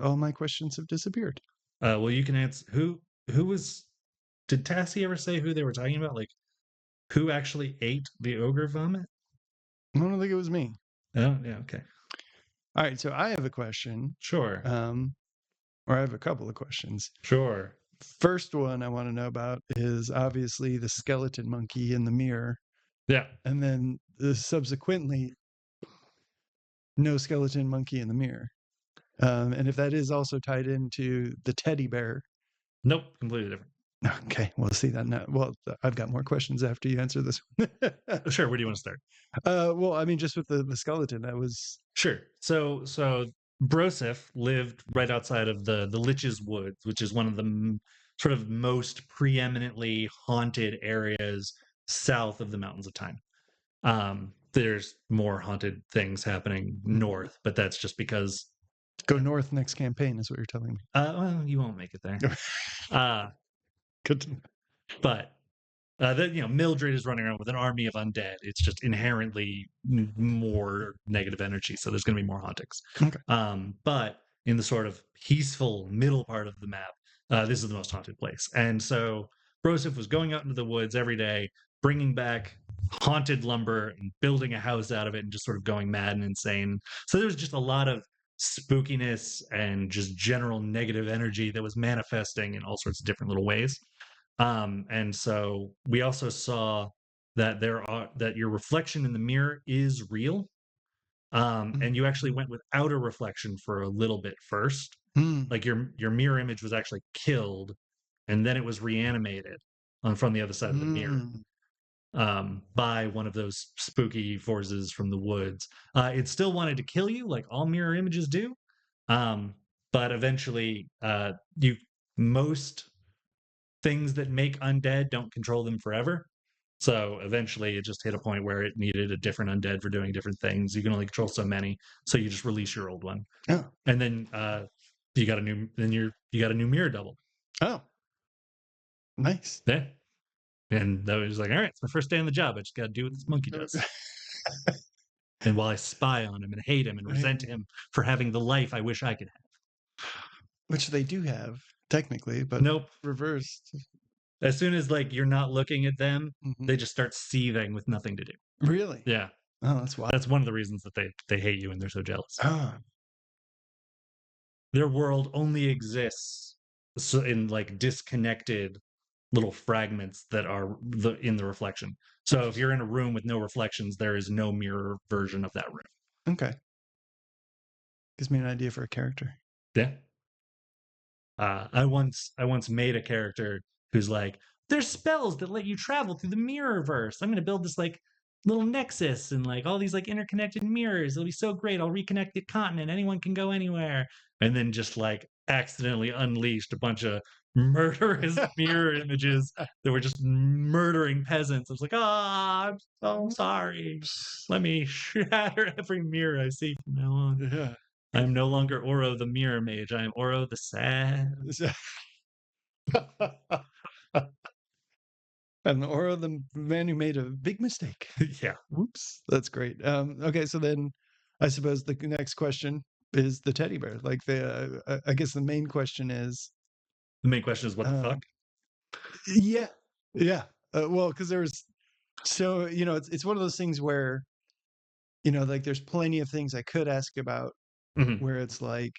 all my questions have disappeared. Well, you can answer who was. Did Tassie ever say who they were talking about? Like who actually ate the ogre vomit? I don't think it was me. Oh, yeah, okay. All right, so I have a question, Sure. or I have a couple of questions. Sure. First one I want to know about is obviously the skeleton monkey in the mirror, Yeah. and then subsequently, no skeleton monkey in the mirror. And if that is also tied into the teddy bear. Nope, completely different. Okay, we'll see that now. Well, I've got more questions after you answer this one. Sure, where do you want to start? Well, I mean, just with the skeleton, that was Sure. So Broseph lived right outside of the Lich's Woods, which is one of the sort of most preeminently haunted areas south of the Mountains of Time. There's more haunted things happening north, but that's just because go north next campaign, is what you're telling me. well, you won't make it there. Good to know. But Mildred is running around with an army of undead. It's just inherently more negative energy, so there's going to be more hauntings. Okay. But in the sort of peaceful middle part of the map, this is the most haunted place. And so Broseph was going out into the woods every day, bringing back haunted lumber and building a house out of it, and just sort of going mad and insane. So there was just a lot of spookiness and just general negative energy that was manifesting in all sorts of different little ways. And so we also saw that that your reflection in the mirror is real. And you actually went without a reflection for a little bit first. Like your mirror image was actually killed, and then it was reanimated from the other side of the mirror by one of those spooky forces from the woods. It still wanted to kill you, like all mirror images do. But eventually, you most things that make undead don't control them forever. So eventually it just hit a point where it needed a different undead for doing different things. You can only control so many, so you just release your old one. Oh. And then you got a new mirror double. Oh. Nice. Yeah. And that was like, all right, it's my first day on the job. I just got to do what this monkey does. And while I spy on him and hate him and resent him for having the life I wish I could have. Which they do have, technically, but nope. Reversed. As soon as like you're not looking at them, they just start seething with nothing to do. Really? Yeah. Oh, that's wild. That's one of the reasons that they hate you and they're so jealous. Oh. Their world only exists in like disconnected little fragments that are in the reflection. So if you're in a room with no reflections, there is no mirror version of that room. Okay. Gives me an idea for a character. Yeah. I once made a character who's like, there's spells that let you travel through the mirrorverse. I'm going to build this like little nexus and like all these like interconnected mirrors. It'll be so great. I'll reconnect the continent. Anyone can go anywhere. And then just like accidentally unleashed a bunch of murderous mirror images that were just murdering peasants. I was like, I'm so sorry. Let me shatter every mirror I see from now on. Yeah. I'm no longer Oro the mirror mage. I am Oro the sad. And Oro the man who made a big mistake. Yeah. Whoops. That's great. Okay, so then I suppose the next question is the teddy bear. Like I guess the main question is. The main question is what the fuck? Yeah. Yeah. Well, because there's so it's one of those things where like there's plenty of things I could ask about where it's like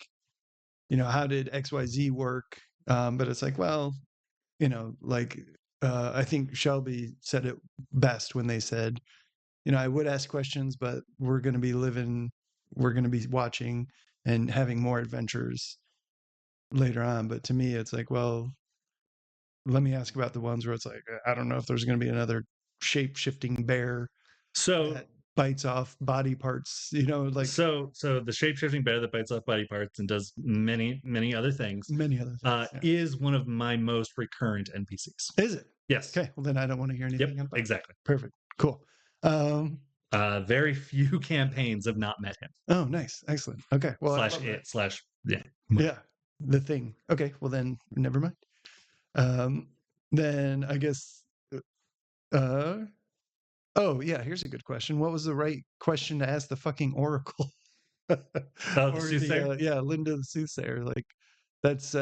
how did XYZ work, but it's like, well, like I think Shelby said it best when they said, I would ask questions, but we're going to be watching and having more adventures later on. But to me, it's like, well, let me ask about the ones where it's like, I don't know if there's going to be another shape shifting bear So that bites off body parts, like so the shape-shifting bear that bites off body parts and does many other things many other things. Yeah. is one of my most recurrent NPCs. Is it? Yes. Okay. Well, then I don't want to hear Yep. anything about it. Exactly. Perfect. Cool. Very few campaigns have not met him. Oh, nice. Excellent. Okay. Well, Slash it slash yeah. Yeah. The thing. Okay. Well, then never mind. Then I guess, uh, oh yeah, here's a good question. What was the right question to ask the fucking Oracle? Oh, the Or soothsayer? yeah, Linda the soothsayer. Like that's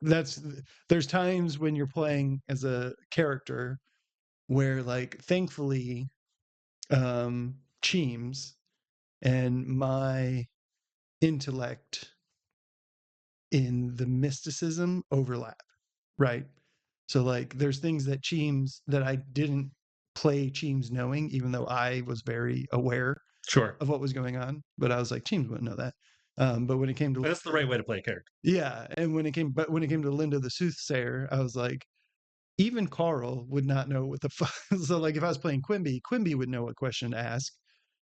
that's there's times when you're playing as a character where like thankfully Cheems and my intellect in the mysticism overlap, right? So like there's things that Cheems that I didn't play Cheems knowing, even though I was very aware Sure. of what was going on, but I was like, Cheems wouldn't know that. But when it came to But that's the right way to play a character. yeah, and when it came to Linda the soothsayer, I was like, even Carl would not know what the fuck. So like if I was playing Quimby would know what question to ask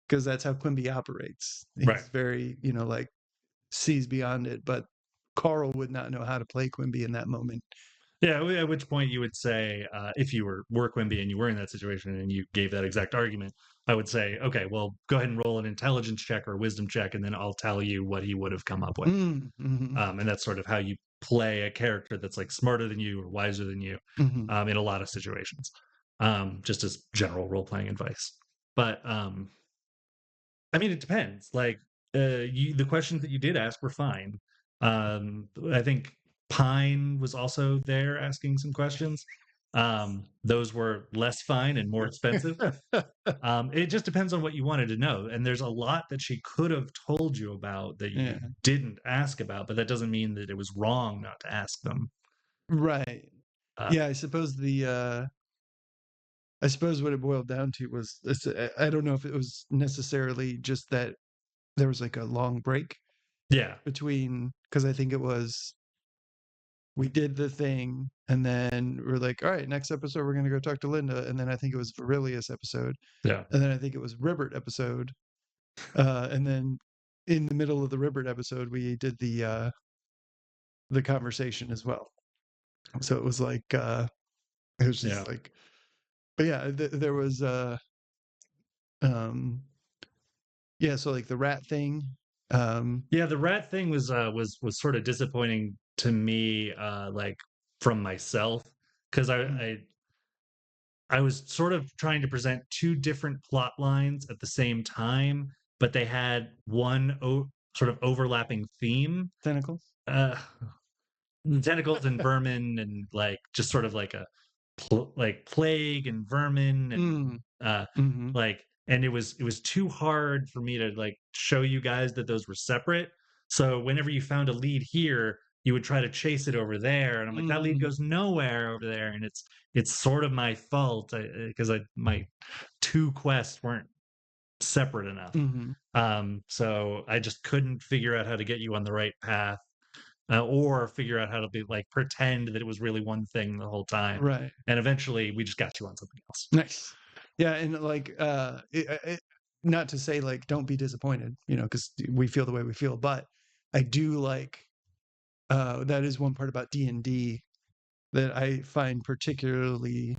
because that's how Quimby operates. He's Right. very, like sees beyond it, but Carl would not know how to play Quimby in that moment. Yeah, at which point you would say, if you were Quimby and you were in that situation and you gave that exact argument, I would say, okay, well, go ahead and roll an intelligence check or a wisdom check, and then I'll tell you what he would have come up with. Mm-hmm. And that's sort of how you play a character that's like smarter than you or wiser than you Mm-hmm. in a lot of situations, just as general role playing advice. But I mean, it depends. Like the questions that you did ask were fine. I think Pine was also there asking some questions. Those were less fine and more expensive. It just depends on what you wanted to know. And there's a lot that she could have told you about that you Yeah. didn't ask about, but that doesn't mean that it was wrong not to ask them. Right. Yeah, I suppose what it boiled down to was I don't know if it was necessarily just that there was like a long break Yeah. between because I think it was we did the thing and then we're like, all right, next episode we're gonna go talk to Linda, and then I think it was Virilius episode, Yeah. and then I think it was Ribbert episode, and then in the middle of the Ribbert episode we did the conversation as well. So it was like it was just like, but yeah, there was um yeah, so like the rat thing. Yeah, the rat thing was sort of disappointing to me, like from myself, because I was sort of trying to present two different plot lines at the same time, but they had one sort of overlapping theme. Tentacles. Uh, Tentacles and vermin, and like just sort of like a like plague and vermin, and Mm-hmm. like, and it was too hard for me to like show you guys that those were separate. So whenever you found a lead here, you would try to chase it over there, and I'm like, that lead Mm-hmm. goes nowhere over there, and it's sort of my fault because my two quests weren't separate enough. Mm-hmm. So I just couldn't figure out how to get you on the right path, or figure out how to be like pretend that it was really one thing the whole time. Right. And eventually we just got you on something else. Nice. Yeah, and like not to say like don't be disappointed, because we feel the way we feel, but I do like that is one part about D&D that I find particularly,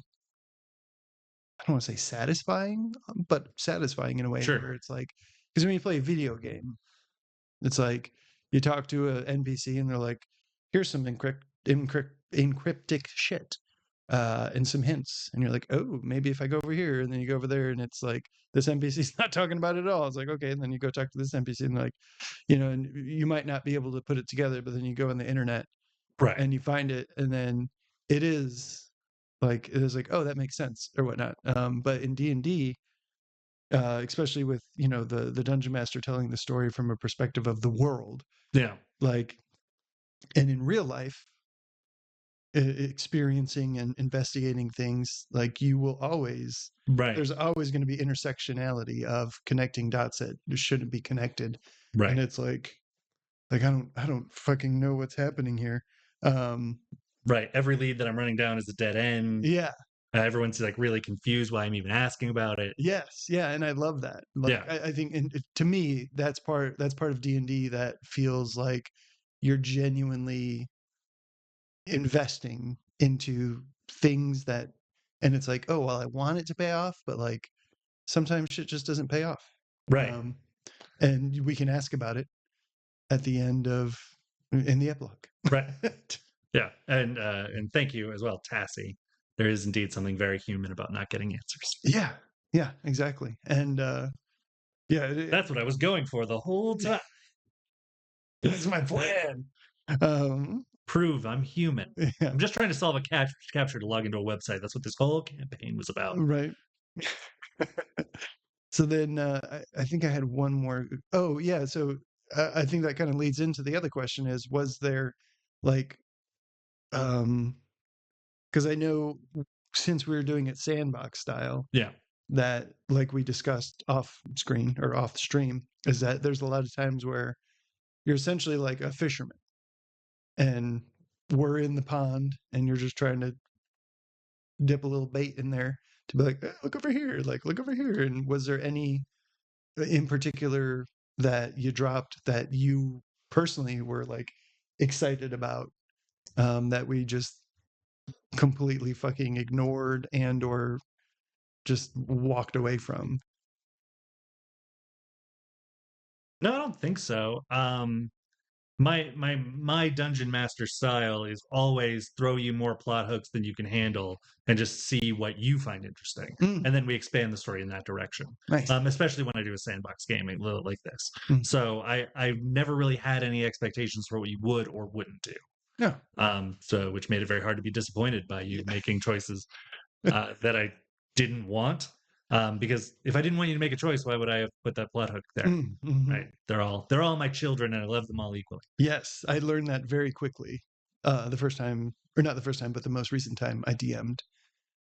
I don't want to say satisfying, but satisfying in a way Sure. where it's like, because when you play a video game, it's like you talk to an NPC and they're like, here's some encryptic shit, and some hints. And you're like, oh, maybe if I go over here, and then you go over there and it's like, this NPC's not talking about it at all. It's like, okay. And then you go talk to this NPC and like, and you might not be able to put it together, but then you go on the internet Right. and you find it, and then it is like, oh, that makes sense or whatnot. But in D&D, especially with the dungeon master telling the story from a perspective of the world, Yeah. like, and in real life experiencing and investigating things, like you will always, Right. there's always going to be intersectionality of connecting dots that shouldn't be connected. And Right. it's like I don't fucking know what's happening here. Um, Right. Every lead that I'm running down is a dead end. yeah, Everyone's like really confused why I'm even asking about it. yes, yeah, and I love that. Like Yeah. I think, and to me, that's part of D&D that feels like you're genuinely investing into things that, and it's like, oh well, I want it to pay off, but like sometimes shit just doesn't pay off. Right. Um, and we can ask about it at the end of in the epilogue. Right. Yeah. And thank you as well, Tassie. There is indeed something very human about not getting answers. Yeah, yeah, exactly. And yeah, That's what I was going for the whole time. that's my plan. Um, Prove I'm human. yeah, I'm just trying to solve a capture to log into a website. That's what this whole campaign was about. right. So then I think I had one more. Oh yeah, so I think that kind of leads into the other question: is was there like um because I know since we were doing it sandbox style, Yeah. that like we discussed off screen or off stream, is that there's a lot of times where you're essentially like a fisherman and we're in the pond and you're just trying to dip a little bait in there to be like, look over here, like look over here. And was there any in particular that you dropped that you personally were like excited about, that we just completely fucking ignored and or just walked away from? No, I don't think so. My dungeon master style is always throw you more plot hooks than you can handle and just see what you find interesting, Mm, and then we expand the story in that direction. nice. Especially when I do a sandbox game like this. Mm, So I've never really had any expectations for what you would or wouldn't do. yeah. So which made it very hard to be disappointed by you making choices that I didn't want. Because if I didn't want you to make a choice, why would I have put that plot hook there? Mm, mhm. Right? They're all my children, and I love them all equally. Yes, I learned that very quickly. The first time, or not the first time, but the most recent time I DM'd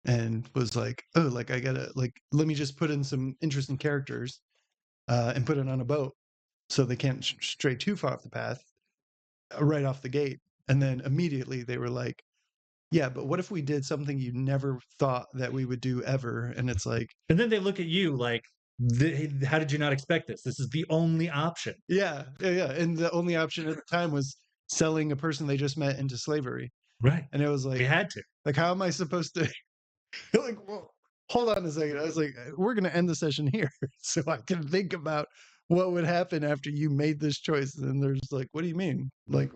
and was like, oh, like I gotta like let me just put in some interesting characters and put it on a boat so they can't stray too far off the path right off the gate. And then immediately they were like, yeah, but what if we did something you never thought that we would do ever? And it's like, And then they look at you like, how did you not expect this? This is the only option. yeah, yeah, yeah. And the only option at the time was selling a person they just met into slavery. Right. And it was We had to. like, how am I supposed to like, well, hold on a second. I was like, we're going to end the session here so I can think about what would happen after you made this choice. And then there's like, what do you mean? Like,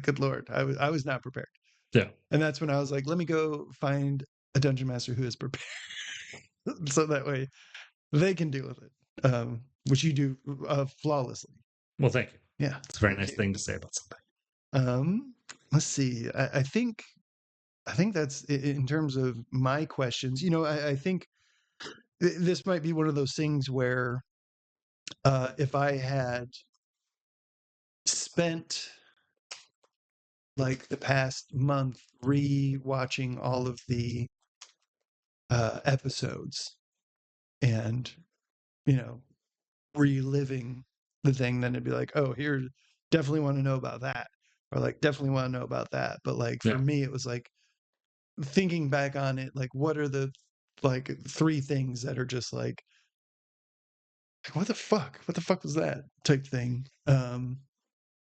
good Lord, I was not prepared. Yeah. And that's when I was like, let me go find a dungeon master who is prepared, so that way they can deal with it, which you do flawlessly. Well, thank you. Yeah, It's a very thank nice you. thing to say about something. Let's see. I think that's in terms of my questions. I think this might be one of those things where if I had spent like the past month re-watching all of the episodes and you know reliving the thing, then it'd be like, oh, here, definitely want to know about that, or like definitely want to know about that. But like for Yeah. me, it was like thinking back on it, like what are the like three things that are just like what the fuck was that type thing.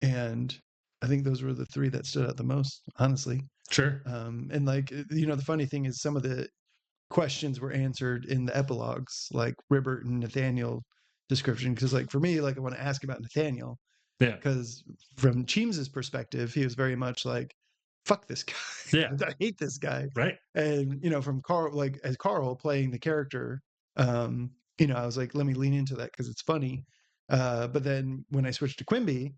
And I think those were the three that stood out the most, honestly. Sure. And like the funny thing is some of the questions were answered in the epilogues, like Ribbert and Nathaniel description. Because like for me, like I want to ask about Nathaniel, Yeah. because from Cheems's perspective, he was very much like, fuck this guy. Yeah. I hate this guy. Right. And from Carl, like as Carl playing the character, I was like, let me lean into that because it's funny. But then when I switched to Quimby,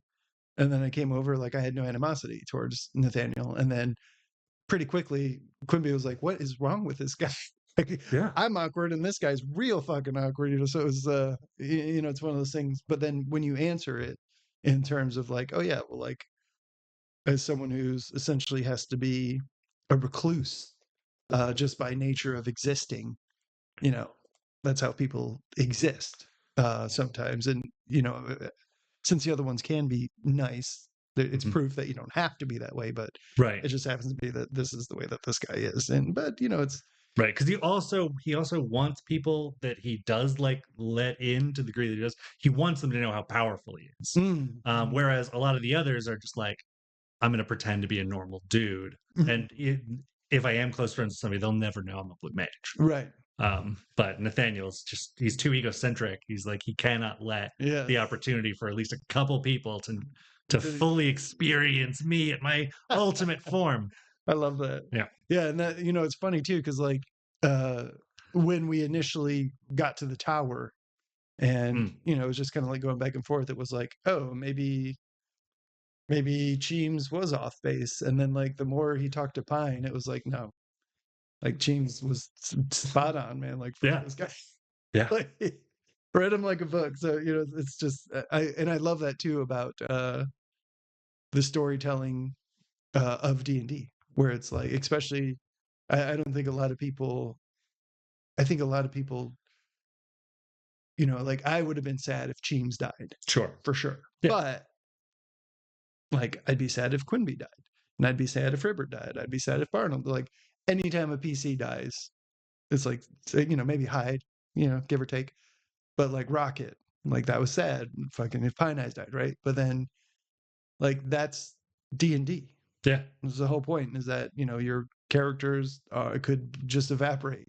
and then I came over, like I had no animosity towards Nathaniel. And then pretty quickly, Quimby was like, what is wrong with this guy? Like, Yeah. I'm awkward and this guy's real fucking awkward. So it was, it's one of those things. But then when you answer it in terms of like, oh yeah, well, like as someone who's essentially has to be a recluse, just by nature of existing. You know, that's how people exist sometimes. And, since the other ones can be nice, it's Mhm. proof that you don't have to be that way, but Right. it just happens to be that this is the way that this guy is. And, but, it's, Right, because he also wants people that he does like let in to the degree that he does. He wants them to know how powerful he is. mm, Whereas a lot of the others are just like, I'm going to pretend to be a normal dude, mhm, and if I am close friends with somebody, they'll never know I'm a blue mage. right. But Nathaniel's he's too egocentric. He's like he cannot let the Yes. opportunity for at least a couple people to fully experience me at my ultimate form. I love that. Yeah. Yeah, and that it's funny too because like uh, when we initially got to the tower, and Mm. it was just kind of like going back and forth. It was like, oh, maybe Cheems was off base, and then like the more he talked to Pine, it was like no, like Cheems was spot on, man. Like for Yeah. this guy, Yeah. like read him like a book. So it's just I love that too about the storytelling of D&D, where it's like, especially, I don't think a lot of people. I think a lot of people, like I would have been sad if Cheems died Sure. for sure, Yeah. but like I'd be sad if Quimby died, and I'd be sad if Ribbert died. I'd be sad if Barnum. Like anytime a PC dies, it's like maybe Hyde, give or take, but like Rocket, like that was sad. Fucking if Pine Eyes died, right? But then like that's D&D. Yeah. This is the whole point, is that your characters could just evaporate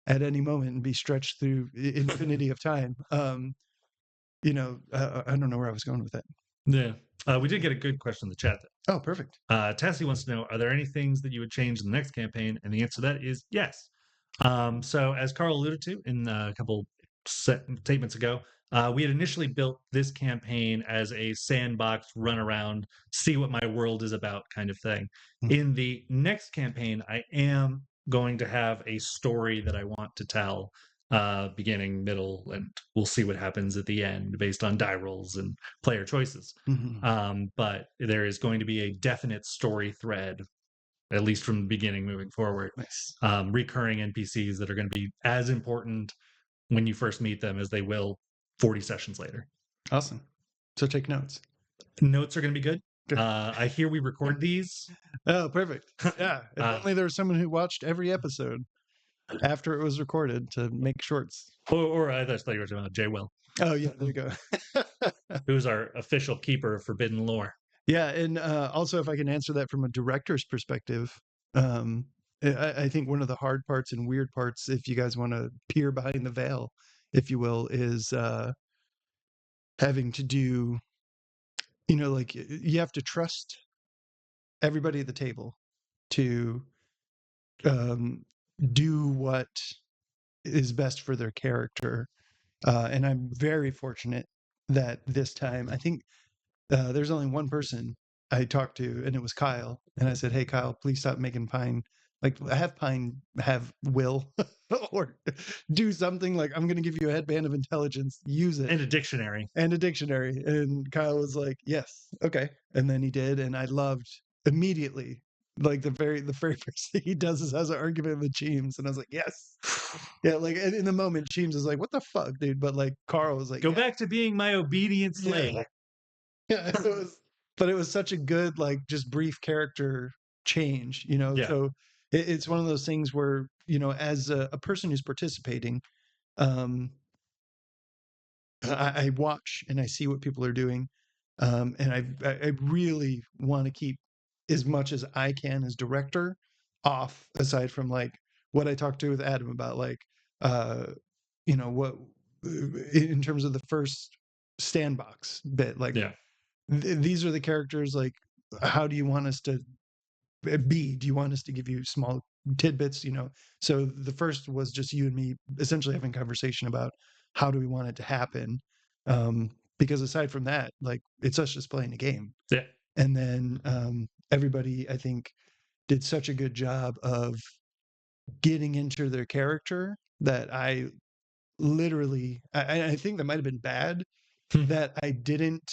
at any moment and be stretched through infinity of time. I don't know where I was going with that. Yeah. We did get a good question in the chat. Oh, perfect. Tassie wants to know, are there any things that you would change in the next campaign? And the answer to that is yes. So as Carl alluded to in a couple statements ago, we had initially built this campaign as a sandbox, run around, see what my world is about kind of thing. Mm. In the next campaign, I am going to have a story that I want to tell, beginning, middle, and we'll see what happens at the end based on die rolls and player choices. Mhm. But there is going to be a definite story thread, at least from the beginning moving forward. Nice. Recurring NPCs that are going to be as important when you first meet them as they will 40 sessions later. Awesome. So take notes. Notes are going to be good. Good. I hear we record these. Oh, perfect. Yeah. If only there was someone who watched every episode after it was recorded to make shorts. Or I thought you were talking about Jay Will, Oh, yeah. There you go. who's our official keeper of forbidden lore. Yeah, and also if I can answer that from a director's perspective, um, I think one of the hard parts and weird parts, if you guys want to peer behind the veil, if you will, is having to do, like you have to trust everybody at the table to um, do what is best for their character. And I'm very fortunate that this time, I think there's only one person I talked to, and it was Kyle. And I said, "Hey, Kyle, please stop making Pine. Like, have Pine have will or do something. Like, I'm going to give you a headband of intelligence. Use it And a dictionary. and a dictionary." And Kyle was like, "Yes, okay." And then he did, and I loved immediately. Like the very first thing he does is has an argument with James, and I was like, "Yes, yeah." Like in the moment, James is like, "What the fuck, dude?" But like Carl was like, Go "Yeah, back to being my obedient slave. yeah." Yeah, but it was such a good, like, just brief character change, Yeah. so it's one of those things where, as a person who's participating, um, I watch and I see what people are doing, and I really want to keep as much as I can as director off, aside from like what I talked to with Adam about, like, uh, what in terms of the first sandbox bit, like Yeah. these are the characters, like how do you want us to be? Do you want us to give you small tidbits, so the first was just you and me essentially having conversation about how do we want it to happen, because aside from that, like it's us just playing a game. Yeah. And then everybody, I think, did such a good job of getting into their character that I literally, I think that might have been bad that I didn't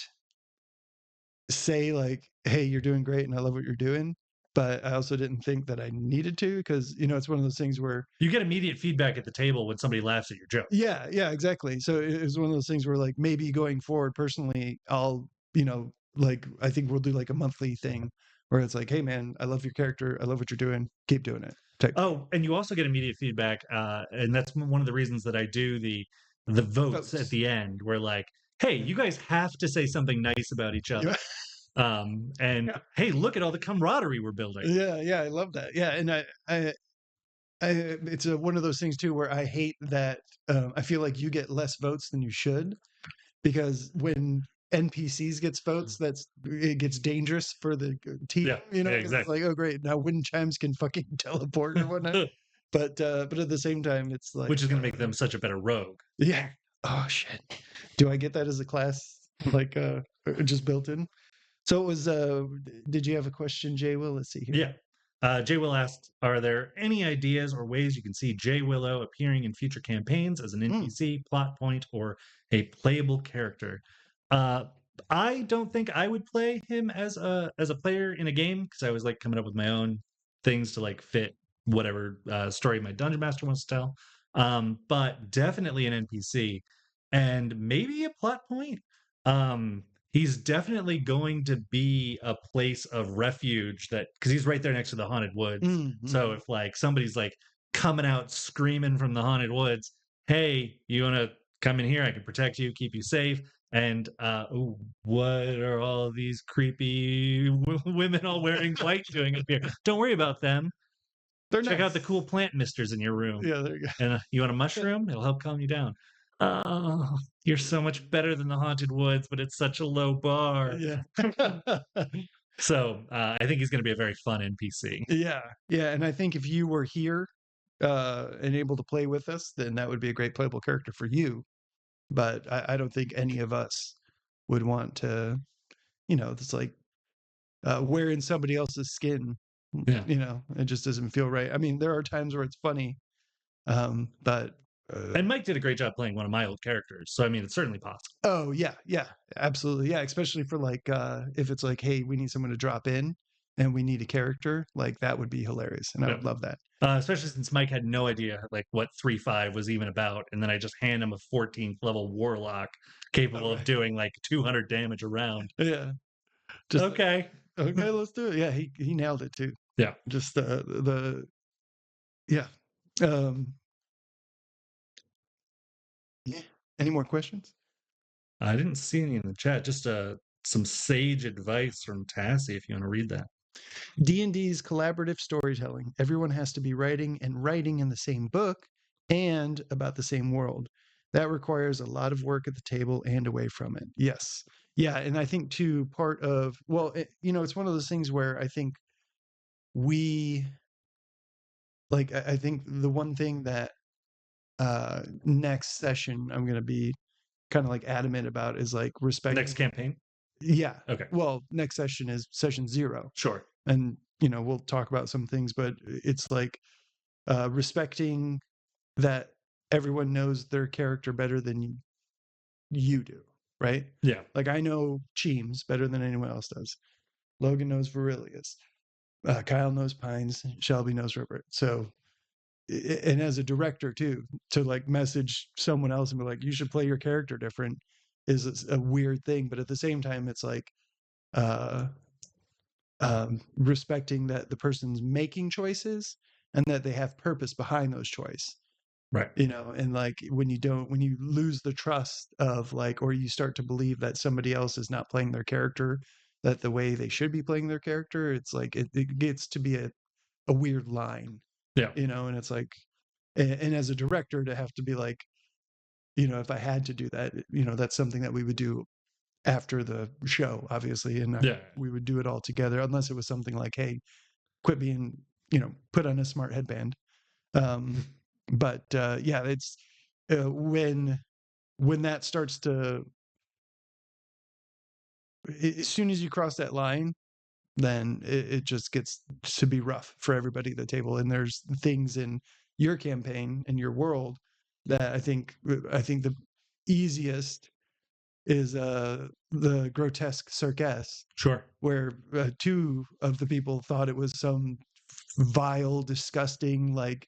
say like, "Hey, you're doing great and I love what you're doing." but I also didn't think that I needed to because it's one of those things where You get immediate feedback at the table when somebody laughs at your joke. yeah, exactly. So it was one of those things where like maybe going forward personally, I'll like I think we'll do like a monthly thing where it's like, hey man, I love your character, I love what you're doing, keep doing it type thing. Oh, and you also get immediate feedback, and that's one of the reasons that I do the votes at Votes. the end, where like, hey, you guys have to say something nice about each other. Yeah, And hey, look at all the camaraderie we're building. yeah, I love that. Yeah, and I it's one of those things too where I hate that I feel like you get less votes than you should because when NPCs gets votes, it gets dangerous for the team, Yeah, yeah, because it's exactly. like, oh great, now wind chimes can fucking teleport or whatnot. But at the same time, it's like, Which is going to make them such a better rogue. yeah, oh shit, do I get that as a class like just built in? So it was. Did you have a question, Jay? Will, let's see here. Yeah. Jay Will asked, are there any ideas or ways you can see Jay Willow appearing in future campaigns as an Mm, NPC, plot point, or a playable character? Uh, I don't think I would play him as a player in a game because I was like coming up with my own things to like fit whatever story my dungeon master wants to tell. But definitely an NPC and maybe a plot point. Um, he's definitely going to be a place of refuge that because he's right there next to the haunted woods. So mm. if like somebody's like coming out screaming from the haunted woods, hey, you want to come in here? I can protect you, keep you safe. And ooh, what are all these creepy women all wearing white doing up here? Don't worry about them. They're Check out the nice. cool plant misters in your room. Yeah, there you And you want a go. mushroom? It'll help calm you down. Oh, you're so much better than the haunted woods, but it's such a low bar. Yeah. So I think he's going to be a very fun NPC. Yeah, yeah, and I think if you were here, and able to play with us, then that would be a great playable character for you. But I don't think any of us would want to, it's like wearing somebody else's skin. Yeah. It just doesn't feel right. I mean, there are times where it's funny, but And Mike did a great job playing one of my old characters. So, I mean, it's certainly possible. oh yeah, absolutely, yeah. Especially for like if it's like, hey, we need someone to drop in, and we need a character, like that would be hilarious, and I Yeah. would love that. Especially since Mike had no idea like what 3-5 was even about, and then I just hand him a 14th level warlock capable of Okay. doing like 200 damage around. Yeah. Just Okay. okay, let's do it. Yeah, he nailed it too. Yeah. Just the yeah. Um yeah. Any more questions? I didn't see any in the chat. Just some sage advice from Tassie if you want to read that. D&D is collaborative storytelling. Everyone has to be writing and writing in the same book and about the same world. That requires a lot of work at the table and away from it. Yes. Yeah, and I think too part of well, it's one of those things where I think we like I think the one thing that next session I'm going to be kind of like adamant about is like Next respecting. campaign? Yeah. Okay. Well, next session is session 0. Sure. And we'll talk about some things, but it's like respecting that everyone knows their character better than you do, right? Yeah. Like I know Cheems better than anyone else does. Logan knows Verilius. Kyle knows Pines. Shelby knows Rupert. So and as a director too, to like message someone else and be like, you should play your character different is a weird thing. But at the same time, it's like uh respecting that the person's making choices and that they have purpose behind those choices, Right. and like when you lose the trust of like, or you start to believe that somebody else is not playing their character that the way they should be playing their character, it's like it gets to be a weird line, Yeah. and it's like, and as a director to have to be like, if I had to do that, that's something that we would do after the show, obviously, and Yeah. we would do it all together, unless it was something like, hey, quit being, put on a smart headband. But yeah, it's when that starts to, as soon as you cross that line, then it just gets to be rough for everybody at the table. And there's things in your campaign and your world that I think the easiest is the grotesque circus, Sure. where two of the people thought it was some vile, disgusting, like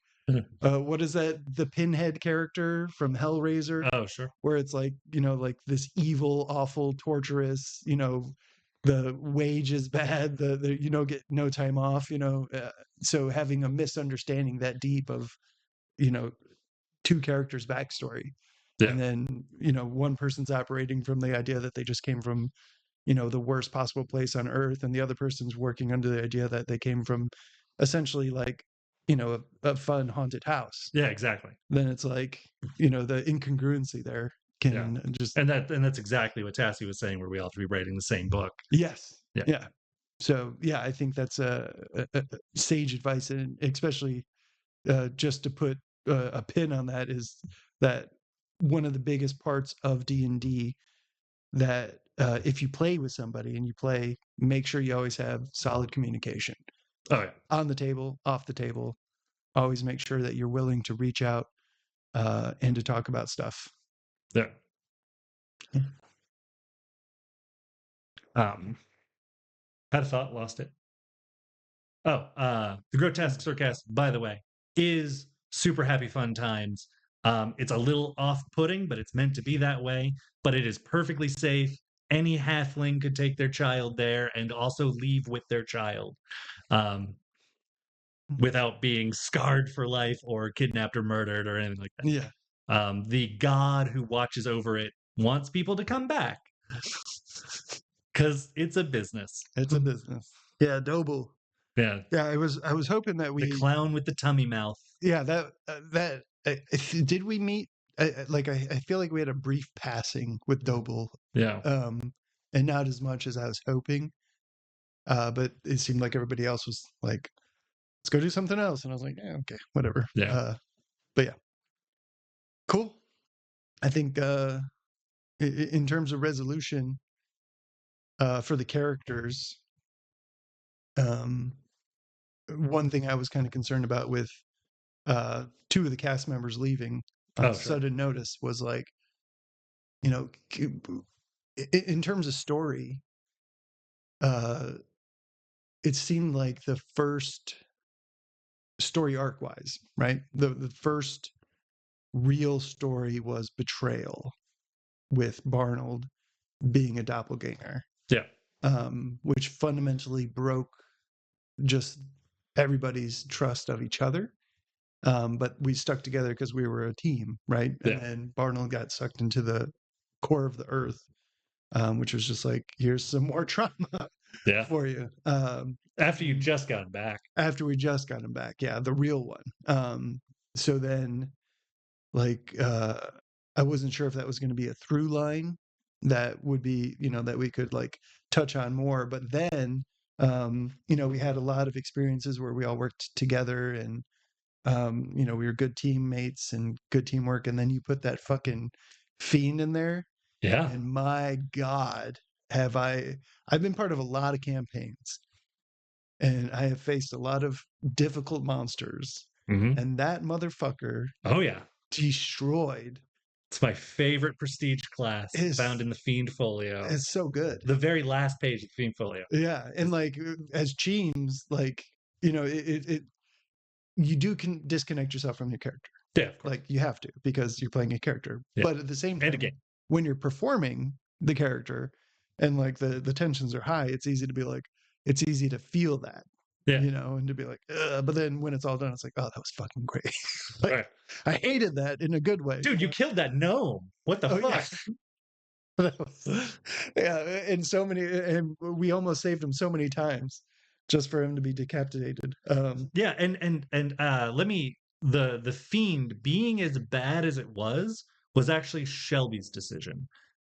what is that? The Pinhead character from Hellraiser, Oh, sure. where it's like, like this evil, awful, torturous, the wage is bad, the get no time off, so having a misunderstanding that deep of, you know, two characters' backstory. Yeah. And then, one person's operating from the idea that they just came from, the worst possible place on earth, and the other person's working under the idea that they came from essentially like, a fun haunted house. Yeah, exactly. Then it's like, the incongruency there Yeah. can just And that's exactly what Tassie was saying, where we all have to be writing the same book. yes. Yeah. Yeah. So yeah, I think that's a sage advice, and especially just to put a pin on that, is that one of the biggest parts of D&D, that if you play with somebody and you play, make sure you always have solid communication Oh yeah. on the table, off the table. Always make sure that you're willing to reach out and to talk about stuff. Yeah. Yeah. Had a thought, lost it. Oh, the grotesque circus, by the way, is super happy fun times. It's a little off-putting, but it's meant to be that way. But it is perfectly safe. Any halfling could take their child there and also leave with their child, without being scarred for life or kidnapped or murdered or anything like that. Yeah. The god who watches over it wants people to come back because it's a business. It's a business. Yeah, Doble. Yeah. Yeah, I was hoping that The clown with the tummy mouth. Yeah, did we meet? I feel like we had a brief passing with Doble, Yeah. and not as much as I was hoping. But it seemed like everybody else was like, "Let's go do something else," and I was like, "Yeah, okay, whatever." Yeah. But yeah, cool. I think in terms of resolution for the characters, um, one thing I was kind of concerned about with two of the cast members leaving on sudden notice was like, in terms of story, it seemed like the first story arc wise, right? The first real story was Betrayal, with Barnold being a doppelganger. Yeah. Which fundamentally broke just everybody's trust of each other. But we stuck together because we were a team, right? Yeah. And then Barnold got sucked into the core of the earth, which was just like, here's some more trauma for you. After you just got him back. After we just got him back, yeah, the real one. So then, like, I wasn't sure if that was going to be a through line that would be, that we could like touch on more. But then, we had a lot of experiences where we all worked together, and we were good teammates and good teamwork. And then you put that fucking fiend in there. Yeah. And my God, I've been part of a lot of campaigns, and I have faced a lot of difficult monsters. Mm-hmm. And that motherfucker, oh yeah, destroyed. It's my favorite prestige class found in the Fiend Folio. It's so good. The very last page of the Fiend Folio. Yeah, and like as Cheems, like it you do disconnect yourself from your character. Yeah, of course. Like you have to, because you're playing a character. Yeah. But at the same time, when you're performing the character and like the tensions are high, it's easy to feel that. Yeah. And to be like, ugh. But then when it's all done, it's like, oh, that was fucking great. Like, right. I hated that in a good way. Dude, you killed that gnome. What the fuck? Yeah, and we almost saved him so many times just for him to be decapitated. Yeah, and let me the fiend being as bad as it was actually Shelby's decision.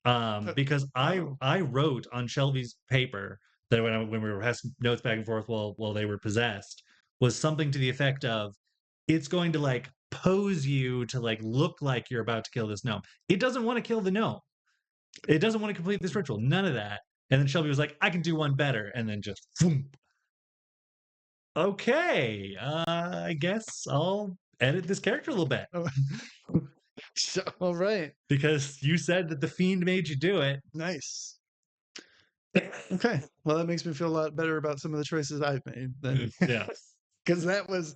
Because I wrote on Shelby's paper that when we were passing notes back and forth while they were possessed, was something to the effect of, it's going to like pose you to like look like you're about to kill this gnome. It doesn't want to kill the gnome. It doesn't want to complete this ritual. None of that. And then Shelby was like, I can do one better. And then just boom. Okay. I guess I'll edit this character a little bit. So, all right. because you said that the fiend made you do it. Nice. Okay. Well, that makes me feel a lot better about some of the choices I've made then. Yeah. Because that was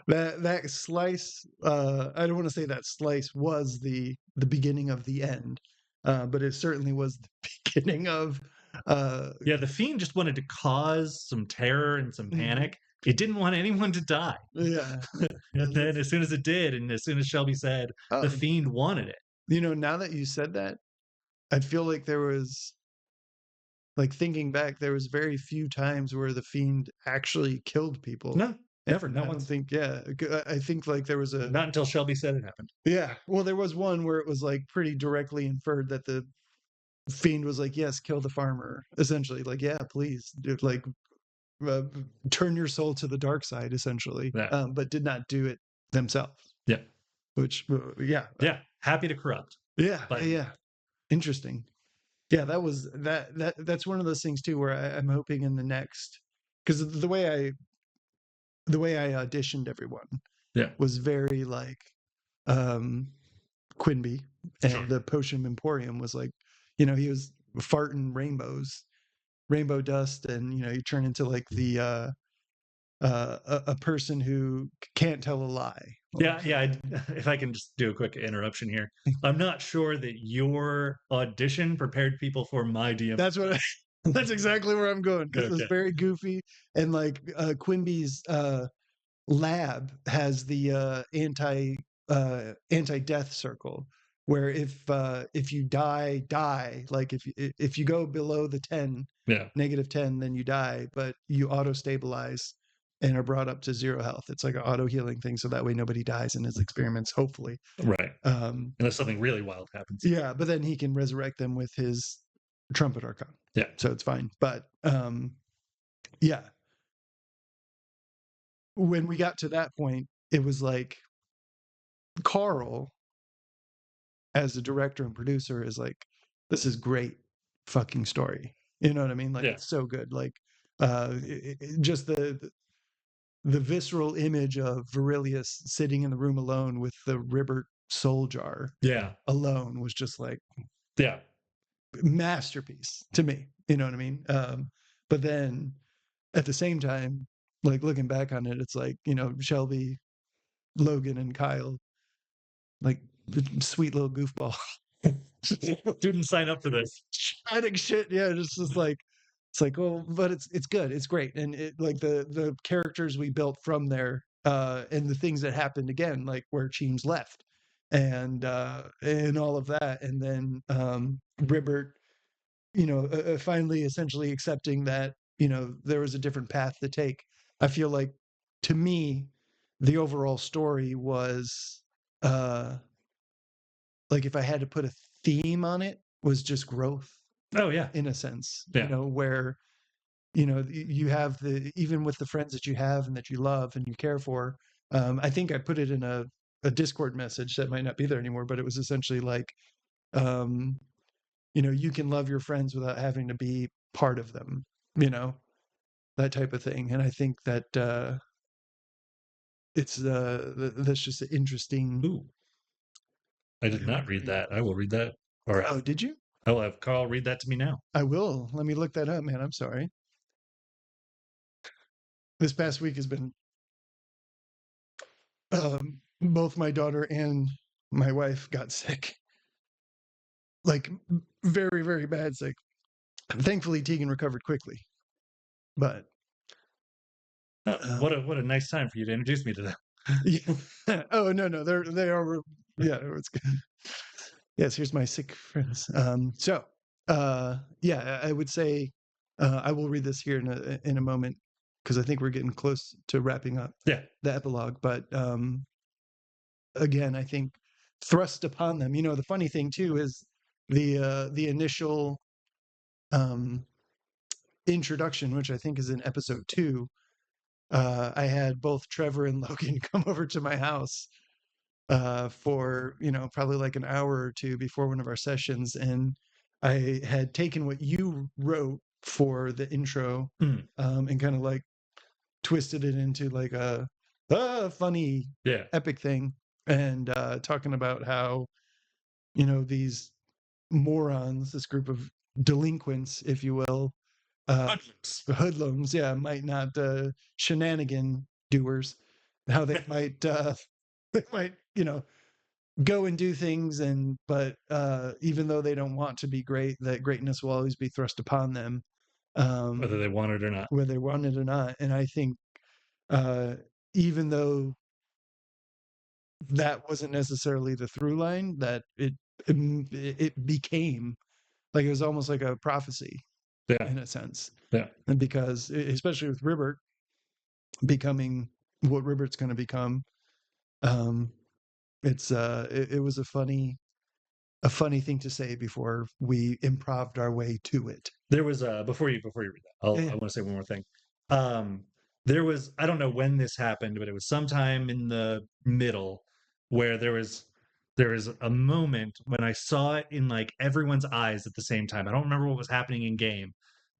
that slice, I don't want to say that slice was the beginning of the end. But it certainly was the beginning of Yeah, the fiend just wanted to cause some terror and some mhm, panic. It didn't want anyone to die. yeah. And then as soon as it did, and as soon as Shelby said the Oh, fiend wanted it. now that you said that, I feel like there was like thinking back, there was very few times where the fiend actually killed people. No, never, And not I don't once. think, yeah, I think like there was a, Not until Shelby said it happened. yeah, well, there was one where it was like pretty directly inferred that the fiend was like, yes, kill the farmer, essentially. Like, yeah, please, dude, like, uh, turn your soul to the dark side, essentially, Yeah. but did not do it themselves, Yeah. which, yeah, Yeah. Happy to corrupt. yeah, But yeah. Interesting. Yeah, that's one of those things too where I'm hoping in the next, because the way I auditioned everyone yeah. was very like um Quinby, Sure. and the Potion Emporium was like, he was farting rainbow dust, and you turn into like the a person who can't tell a lie. Yeah, yeah. If I can just do a quick interruption here, I'm not sure that your audition prepared people for my DM. That's what that's exactly where I'm going, because it was Okay. very goofy, and like Quimby's lab has the anti-death circle, where if you die, like if you go below the 10 Yeah. -10, then you die, but you auto stabilize and are brought up to 0 health. It's like an auto healing thing, so that way nobody dies in his experiments, hopefully. Right. um Unless something really wild happens. yeah, but then he can resurrect them with his trumpet archon, Yeah. so it's fine. But yeah, when we got to that point, it was like Carl, as the director and producer, is like, this is great fucking story. You know what I mean? Like, Yeah. it's so good. Like, just the visceral image of Virilius sitting in the room alone with the Ribbert soul jar Yeah. alone was just like Yeah. masterpiece to me. You know what I mean? But then at the same time, like looking back on it, it's like, Shelby, Logan, and Kyle, like sweet little goofball. Didn't sign up for this. Shining shit. Yeah, just like it's like, oh, but it's good. It's great. And it like the characters we built from there, and the things that happened again, like where Cheems left and all of that. And then Ribbert, finally essentially accepting that, there was a different path to take. I feel like, to me, the overall story was uh like, if I had to put a theme on it, was just growth, Oh yeah. in a sense, Yeah. where, you have even with the friends that you have and that you love and you care for. I think I put it in a Discord message that might not be there anymore, but it was essentially like, um, you can love your friends without having to be part of them, that type of thing. And I think that it's that's just an interesting. Ooh, I did not read that. I will read that. Or Oh, did you? I will have Carl read that to me now. I will. Let me look that up, man. I'm sorry. This past week has been, both my daughter and my wife got sick, like very, very bad sick. Thankfully, Tegan recovered quickly, but Oh, what a nice time for you to introduce me to them. yeah. Oh, no, they are, yeah, it's good. Yes, here's my sick friends. So, yeah, I would say, I will read this here in a moment, because I think we're getting close to wrapping up Yeah. the epilogue. But again, I think thrust upon them. The funny thing too is the initial um, introduction, which I think is in episode 2. I had both Trevor and Logan come over to my house for probably like an hour or two before one of our sessions, and I had taken what you wrote for the intro, Mm. and kind of like twisted it into like a funny Yeah. epic thing, and talking about how these morons, this group of delinquents, if you will, hoodlums, yeah, might not shenanigan doers, how they might they might go and do things, but even though they don't want to be great, that greatness will always be thrust upon them, whether they want it or not. whether they want it or not. And I think uh, even though that wasn't necessarily the through line, that it became like it was almost like a prophecy Yeah, in a sense. yeah. And because especially with Ribbert becoming what Ribbert's going to become, um, it was a funny thing to say before we improved our way to it. There was before you read that, I Yeah. want to say one more thing. Um, there was, I don't know when this happened, but it was sometime in the middle where there was a moment when I saw it in like everyone's eyes at the same time. I don't remember what was happening in game,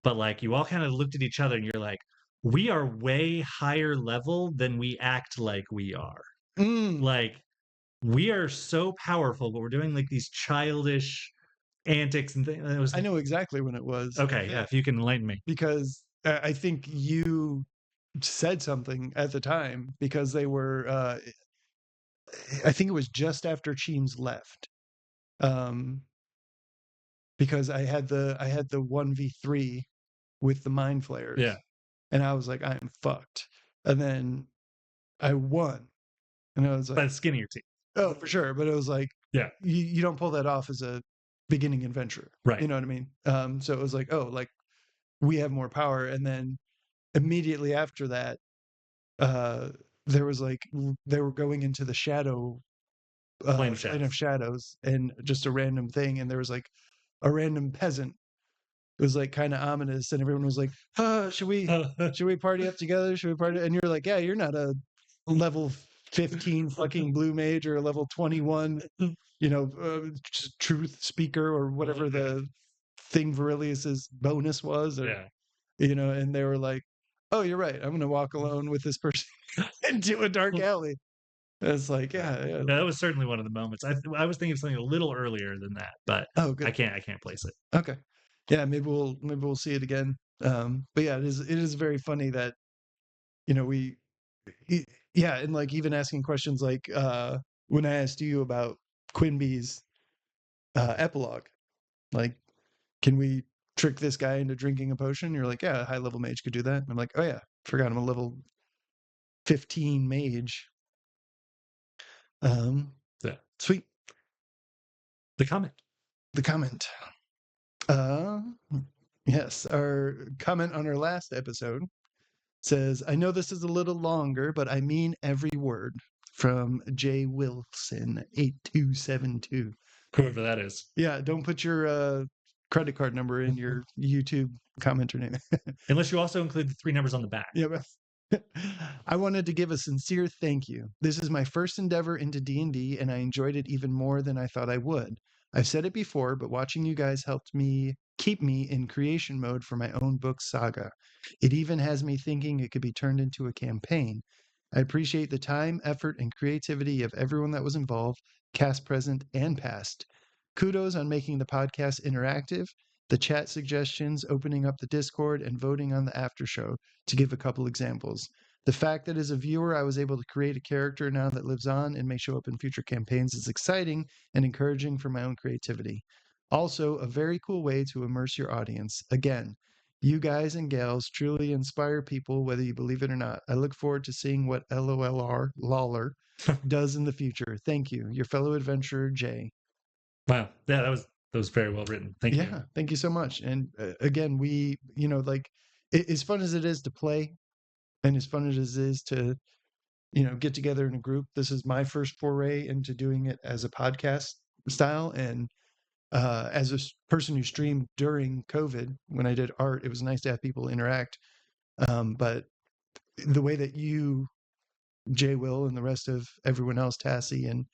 but like you all kind of looked at each other and you're like, we are way higher level than we act like we are. Mm, Like we are so powerful, but we're doing like these childish antics and things. It was I know exactly when it was. okay. Yeah, if you can enlighten me. Because I think you said something at the time because they were. I think it was just after Cheems left. Um, because I had the 1v3 with the mind flayers. Yeah. And I was like, I am fucked. And then I won. And I was By like, the skin of your teeth. oh, for sure. But it was like, Yeah. you don't pull that off as a beginning adventure. Right. You know what I mean? So it was like, oh, like we have more power. And then immediately after that, uh, there was like, they were going into the shadow, Plane of plane of shadows. shadows, and just a random thing. And there was like a random peasant. It was like kind of ominous. And everyone was like, should we party up together? Should we party? And you're like, yeah, you're not a level 15 fucking blue mage or a level 21, truth speaker or whatever the thing Virilius's bonus was, or Yeah. and they were like, oh, you're right. I'm gonna walk alone with this person into a dark alley. It's like, yeah. Yeah, that was certainly one of the moments. I was thinking of something a little earlier than that, but Oh, I good. can't place it. Okay. Yeah, maybe we'll see it again. But yeah, it is very funny that we yeah, and like even asking questions like when I asked you about Quimby's epilogue, like, can we trick this guy into drinking a potion? You're like, yeah, a high level mage could do that. And I'm like, oh yeah, forgot I'm a level 15 mage. Yeah. Sweet. The comment. The comment. Uh, yes, our comment on our last episode says, I know this is a little longer, but I mean every word. From J. Wilson 8272. Whoever that is. Yeah, don't put your credit card number in your YouTube commenter name. Unless you also include the 3 numbers on the back. Yeah, but I wanted to give a sincere thank you. This is my first endeavor into D&D, and I enjoyed it even more than I thought I would. I've said it before, but watching you guys helped me keep me in creation mode for my own book saga. It even has me thinking it could be turned into a campaign. I appreciate the time, effort, and creativity of everyone that was involved, cast, present, and past. Kudos on making the podcast interactive, the chat suggestions, opening up the Discord, and voting on the after show, to give a couple examples. The fact that as a viewer, I was able to create a character now that lives on and may show up in future campaigns is exciting and encouraging for my own creativity. Also, a very cool way to immerse your audience. Again, you guys and gals truly inspire people, whether you believe it or not. I look forward to seeing what Lawler does in the future. Thank you. Your fellow adventurer, Jay. Wow. Yeah, that was very well written. Thank you. Yeah, thank you so much. And again, we, like, as fun as it is to play, and as fun as it is to, get together in a group, this is my first foray into doing it as a podcast style. And as a person who streamed during COVID, when I did art, it was nice to have people interact. But the way that you, Jay, Will, and the rest of everyone else, Tassie, and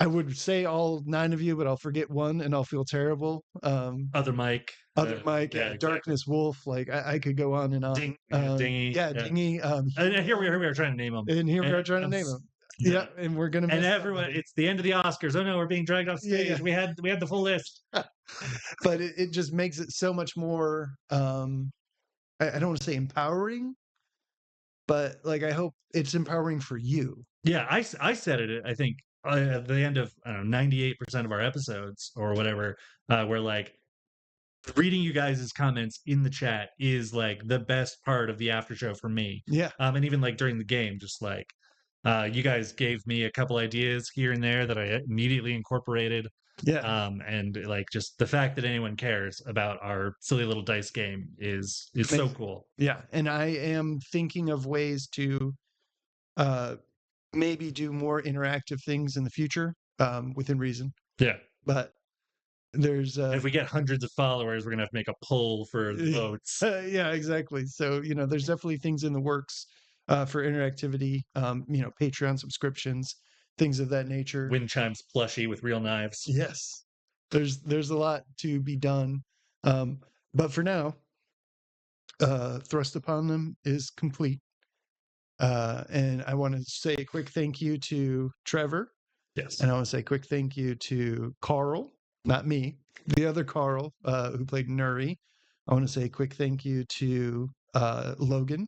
I would say all 9 of you, but I'll forget one and I'll feel terrible. Other Mike. Other Mike, yeah, exactly. Darkness Wolf, like I could go on and on. Dingy. Yeah, Dingy. And here we are trying to name them. And here we are trying to name them. Yeah, and we're gonna And miss everyone, somebody. it's the end of the Oscars. Oh no, we're being dragged off Yeah, stage. yeah. We had the full list. But it just makes it so much more I don't want to say empowering, but like I hope it's empowering for you. Yeah, I said it. I think at the end of I don't know 98% of our episodes or whatever, where like reading you guys' comments in the chat is like the best part of the after show for me. Yeah, And even like during the game, just like you guys gave me a couple ideas here and there that I immediately incorporated. yeah. And like just the fact that anyone cares about our silly little dice game is so Amazing. cool. Yeah, and I am thinking of ways to uh maybe do more interactive things in the future, within reason. Yeah. But there's And if we get hundreds of followers, we're gonna have to make a poll for the votes. yeah, exactly. So, there's definitely things in the works for interactivity, Patreon subscriptions, things of that nature. Wind chimes plushie with real knives. Yes. There's a lot to be done. But for now, Thrust Upon Them is complete. And I want to say a quick thank you to Trevor. Yes. And I want to say a quick thank you to Carl, not me, the other Carl, who played Nuri. I want to say a quick thank you to Logan.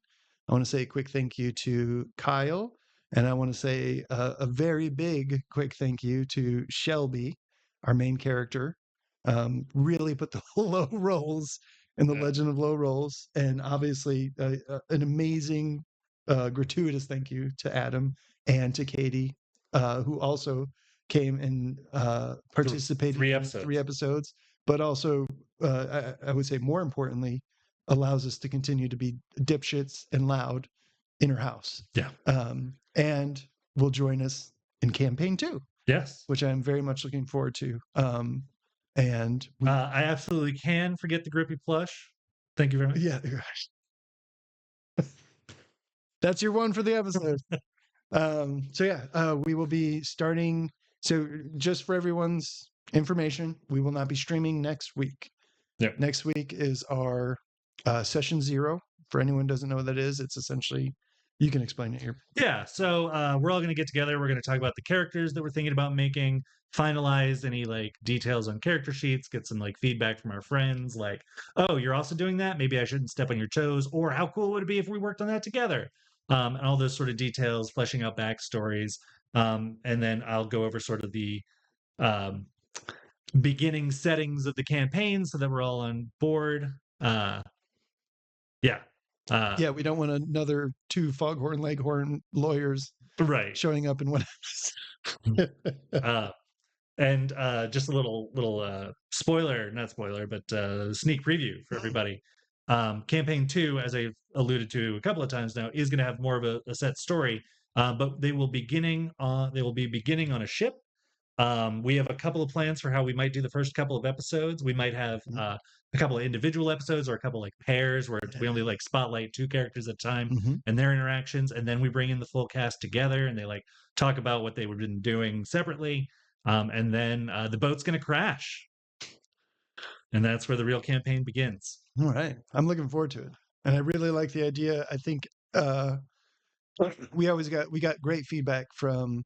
I want to say a quick thank you to Kyle. And I want to say a very big quick thank you to Shelby, our main character. Really put the low rolls in the Legend of Low Rolls. And obviously, an amazing, gratuitous thank you to Adam and to Katie, who also came and participated Three in episodes. 3 episodes, but also, I would say more importantly, allows us to continue to be dipshits and loud in her house. Yeah. And will join us in campaign 2, Yes. which I'm very much looking forward to. And I absolutely can forget the grippy plush. Thank you very much. yeah, that's your one for the episode. So yeah, we will be starting. So just for everyone's information, we will not be streaming next week. Yep. Next week is our session 0. For anyone who doesn't know what that is, it's essentially, you can explain it here. Yeah. So we're all going to get together. We're going to talk about the characters that we're thinking about making, finalize any like details on character sheets, get some like feedback from our friends, like, oh, you're also doing that. Maybe I shouldn't step on your toes. Or how cool would it be if we worked on that together? And all those sort of details, fleshing out backstories. And then I'll go over sort of the um, beginning settings of the campaign so that we're all on board. Yeah. Yeah, we don't want another 2 Foghorn Leghorn lawyers Right. showing up in one episode. And just a little spoiler, not spoiler, but sneak preview for everybody. Campaign 2, as I've alluded to a couple of times now, is going to have more of a set story, but they will be beginning on a ship. We have a couple of plans for how we might do the first couple of episodes. We might have a couple of individual episodes or a couple like pairs where we only like spotlight 2 characters at a time and their interactions, and then we bring in the full cast together and they like talk about what they've been doing separately. And then the boat's going to crash, and that's where the real campaign begins. All right, I'm looking forward to it, and I really like the idea. I think we got great feedback from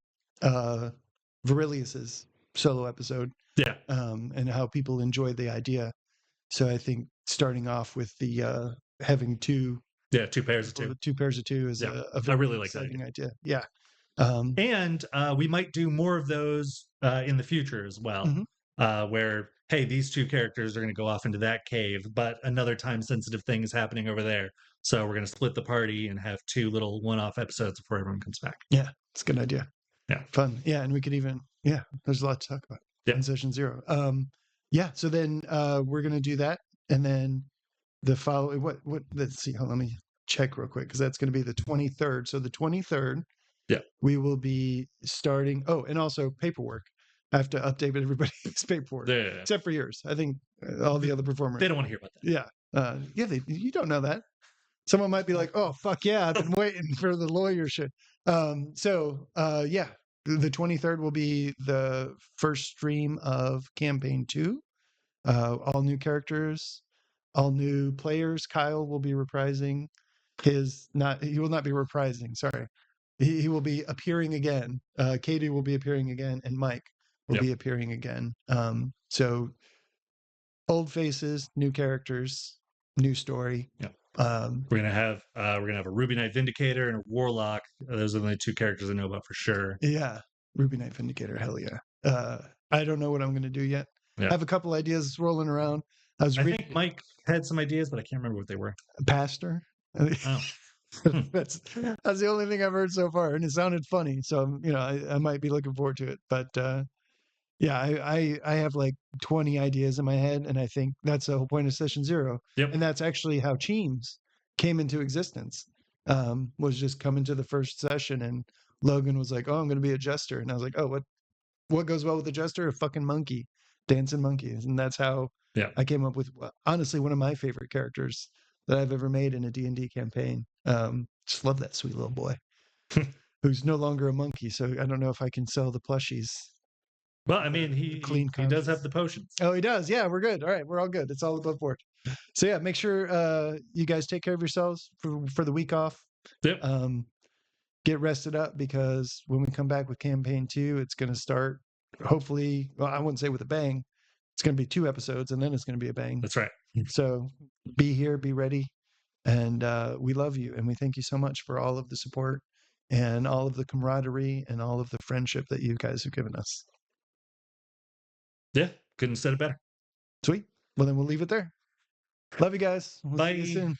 Verilius's solo episode. Yeah. And how people enjoyed the idea. So I think starting off with the having 2 pairs of 2. 2 pairs of 2 is a very really like that exciting idea. Yeah. And we might do more of those in the future as well, where, hey, these 2 characters are going to go off into that cave, but another time-sensitive thing is happening over there. So we're going to split the party and have 2 little one-off episodes before everyone comes back. Yeah, it's a good idea. Yeah. Fun. Yeah, and we could even, there's a lot to talk about in session 0. Yeah, so then we're going to do that. And then the following, let's see, let me check real quick, because that's going to be the 23rd. So the 23rd, we will be starting. Oh, and also paperwork. I have to update everybody's paperwork, except for yours. I think all the other performers. They don't want to hear about that. Yeah. You don't know that. Someone might be like, oh, fuck yeah, I've been waiting for the lawyer shit. So the 23rd will be the first stream of campaign 2. All new characters, all new players. Kyle will be reprising he will not be reprising, sorry. he will be appearing again. Katie will be appearing again, and Mike will Yep. be appearing again. So old faces, new characters, new story. Yeah. Um, we're gonna have a Ruby Knight Vindicator and a Warlock. Those are the only two characters I know about for sure. yeah, Ruby Knight Vindicator, hell yeah. I don't know what I'm going to do yet. Yeah. I have a couple ideas rolling around. I think Mike had some ideas, but I can't remember what they were. Pastor. Oh. that's the only thing I've heard so far, and it sounded funny. So I might be looking forward to it. But yeah, I have like 20 ideas in my head, and I think that's the whole point of session 0. Yep. And that's actually how Cheems came into existence. Was just coming to the first session, and Logan was like, "Oh, I'm going to be a jester," and I was like, "Oh, what goes well with a jester? A fucking monkey, dancing monkeys," and that's how Yeah. I came up with honestly one of my favorite characters that I've ever made in a D&D campaign. Just love that sweet little boy who's no longer a monkey. So I don't know if I can sell the plushies. Well, I mean, he does have the potions. Oh, he does. Yeah, we're good. All right, we're all good. It's all above board. So yeah, make sure you guys take care of yourselves for the week off. Yep. Get rested up, because when we come back with campaign 2, it's going to start hopefully. Well, I wouldn't say with a bang. It's going to be 2 episodes, and then it's going to be a bang. That's right. So be here, be ready, and we love you, and we thank you so much for all of the support and all of the camaraderie and all of the friendship that you guys have given us. Yeah, couldn't have said it better. Sweet. Well, then we'll leave it there. Love you guys. We'll Bye. see you soon.